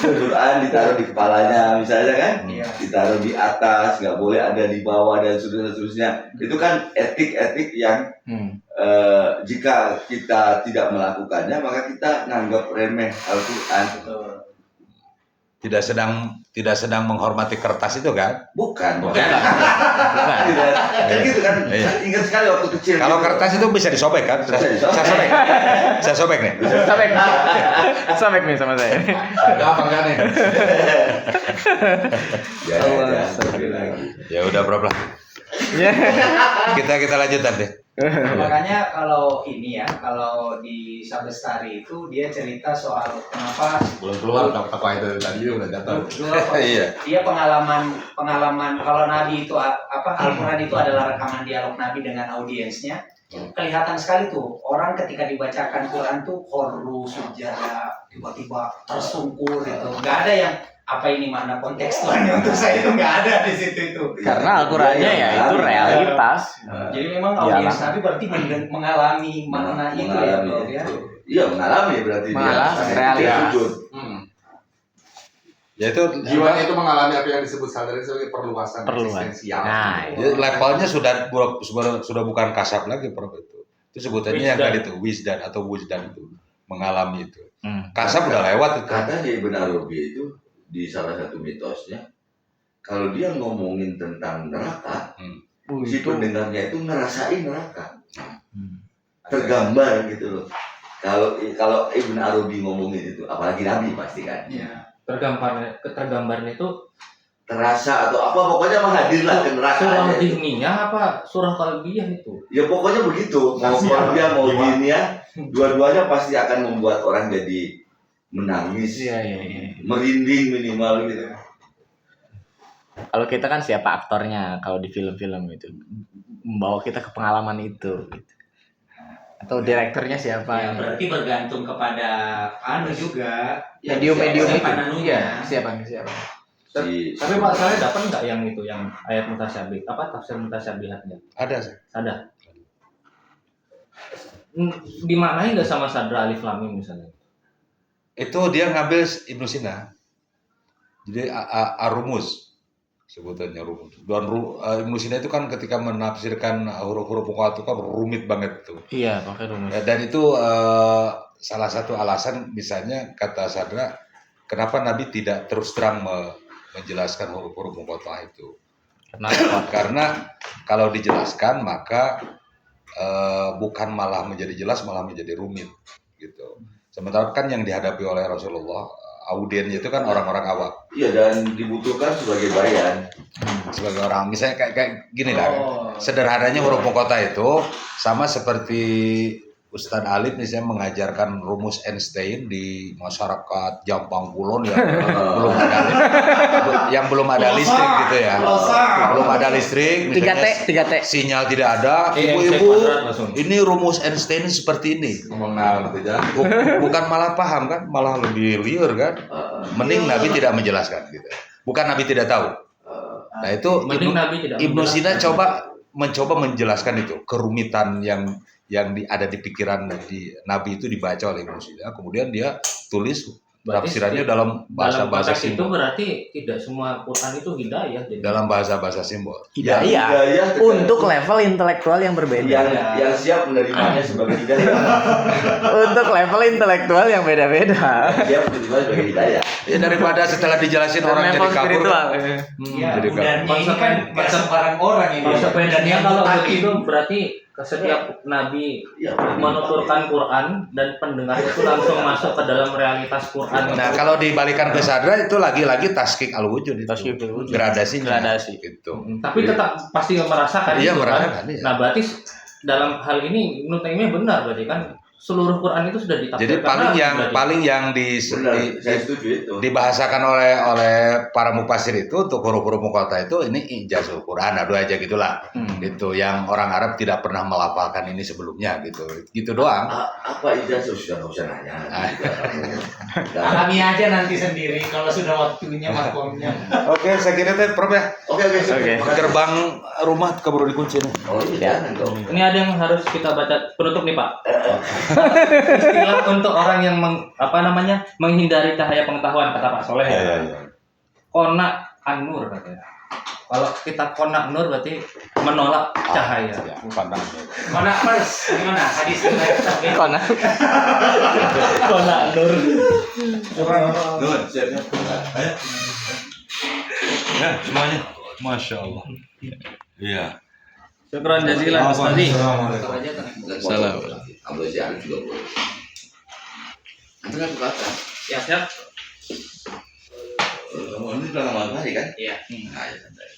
Quran ditaruh di kepalanya misalnya kan, Iya. ditaruh di atas, nggak boleh ada di bawah dan seterusnya. Itu kan etik-etik yang jika kita tidak melakukannya maka kita nganggap remeh Al-Quran. Tidak sedang menghormati kertas itu kan? Bukan. Bukan. Kan gitu kan. Iya. Ingat sekali waktu kecil. Kalau gitu. kertas itu bisa disobek kan? Bisa disobek. Saya sobek nih. Sobek nih sama saya. Ada apa enggak nih? Ya, sekali lagi. Ya udah bro lah. Ya. Kita lanjutan deh. Makanya kalau di Sabestari itu dia cerita soal kenapa Belum keluar apa itu tadi udah jatuh. Iya. dia pengalaman kalau Nabi itu Al-Quran itu adalah rekaman dialog Nabi dengan audiensnya. Kelihatan sekali tuh orang ketika dibacakan Quran tuh khorru sujud, tiba-tiba tersungkur gitu. Nggak ada yang apa ini makna kontekstualnya untuk saya itu nggak ada di situ itu. Karena Al-Qurannya ya itu realitas. Jadi memang audiens Nabi berarti mengalami makna itu ya, bro ya. Iya, mengalami berarti Mengalami, dia. realitas. Sujud. Ya itu Jiwanya itu mengalami apa yang disebut sadar sebagai perluasan eksistensial. Nah, ya, levelnya sudah bukan kasab lagi Prof itu. Itu sebutannya yang tadi itu wisdan atau wujdan itu mengalami itu. Kasab udah lewat itu. Katanya Ibn Arabi itu di salah satu mitosnya, kalau dia ngomongin tentang neraka, si pendengarnya itu ngerasain neraka, tergambar gitu loh. Kalau Ibn Arabi ngomongin itu, apalagi Nabi pasti kan, Tergambarnya itu terasa atau apa, pokoknya menghadirlah ke neraka. surah dihniyah apa surah qalbiyah itu. Ya pokoknya begitu, mau dia mau dinia, dua-duanya pasti akan membuat orang jadi menangis, merinding minimal gitu. Kalau kita kan siapa aktornya kalau di film-film itu membawa kita ke pengalaman itu gitu. Atau direkturnya siapa? Ya, berarti bergantung kepada juga Medium-medium itu. siapa nanunya. Siapa? Tapi Pak saya dapat nggak yang itu yang ayat mutasyabih tafsir mutasyabihatnya? Ada. Dimaknai nggak sama sadra alif lam mim misalnya? Itu dia ngambil Ibnu Sina. Jadi Ar-Rumus sebutannya rumus. Dan Ibnu Sina itu kan ketika menafsirkan huruf-huruf muqatta'ah itu kan rumit banget tuh. Iya, pakai rumus. Dan itu salah satu alasan misalnya kata Sadra kenapa Nabi tidak terus terang menjelaskan huruf-huruf muqatta'ah itu. Kenapa? Karena kalau dijelaskan maka bukan malah menjadi jelas, malah menjadi rumit gitu. Sementara kan yang dihadapi oleh Rasulullah audiensnya itu kan orang-orang awam. Iya, dan dibutuhkan sebagai bayan. Sebagai orang misalnya kayak gini lah. Sederhananya huruf muqatta'ah itu sama seperti Ustadz Alif misalnya mengajarkan rumus Einstein di masyarakat Jampang Kulon yang belum ada listrik gitu ya. Belum ada listrik, misalnya 3T. sinyal tidak ada. Ibu-ibu, ini rumus Einstein seperti ini. Bukan malah paham kan, malah lebih liar kan. Mending Nabi tidak menjelaskan gitu. Bukan Nabi tidak tahu. Nah itu Ibnu Sina mencoba menjelaskan itu kerumitan yang ada di pikiran di Nabi itu dibaca oleh Ibnu Sina, kemudian dia tulis tafsirannya dalam bahasa-bahasa konteks itu simbol. berarti tidak semua Quran itu hidayah. Jadi. Dalam bahasa-bahasa simbol. Hidayah Hidayah untuk level intelektual yang berbeda. yang siap menerimanya sebagai hidayah. Untuk level intelektual yang beda-beda. Siap menerima sebagai hidayah. Ya daripada setelah dijelasin orang jadi Level kabur. spiritual. Ya, Jadi udannya ini kan nggak sembarang orang ini. Konsekuensinya kalau mutakin. begitu berarti setiap nabi Ya, menuturkan Quran dan pendengar itu langsung masuk ke dalam realitas Quran. Nah, kalau dibalikan ke sadra itu lagi-lagi taskik al-wujud itu. Taskik al-wujud. Gradasinya. Gradasi. Gitu. Tapi tetap pasti merasakan Iya, itu, merasakan, kan? iya. Nah, berarti dalam hal ini menurut Imi benar berarti kan seluruh Quran itu sudah ditafsirkan. Jadi paling Nabi yang berarti. paling yang Benar, saya setuju itu. dibahasakan oleh para mufasir itu untuk huruf-huruf muqatta itu ini ijazul Quran, aduh aja gitulah. Gitu yang orang Arab tidak pernah melafalkan ini sebelumnya gitu. Gitu doang. Apa ijazah sudah nggak usah nanya. Alami aja nanti sendiri kalau sudah waktunya makomnya. Oke, saya kira itu Prof ya. Oke. Gerbang rumah keburu dikunci nih. Oh iya, dong. Ini ada yang harus kita baca penutup nih Pak. Istilah untuk orang yang menghindari cahaya pengetahuan kata Pak Soleh. Iya. Kona an-nur katanya. Kalau kita kona nur berarti menolak cahaya. Pandang. Mana first? Gimana? Hadis itu. Kona. Kona nur. Nun, siapnya. Ya, semuanya. Masya Allah. Iya. Syukran jazilan Mas Tadi. Salam. Ambil si Arif juga boleh. Nanti kan suka kan? Ya, siap. Kamu ini udah lama hari kan? Iya. Nah, ya santai.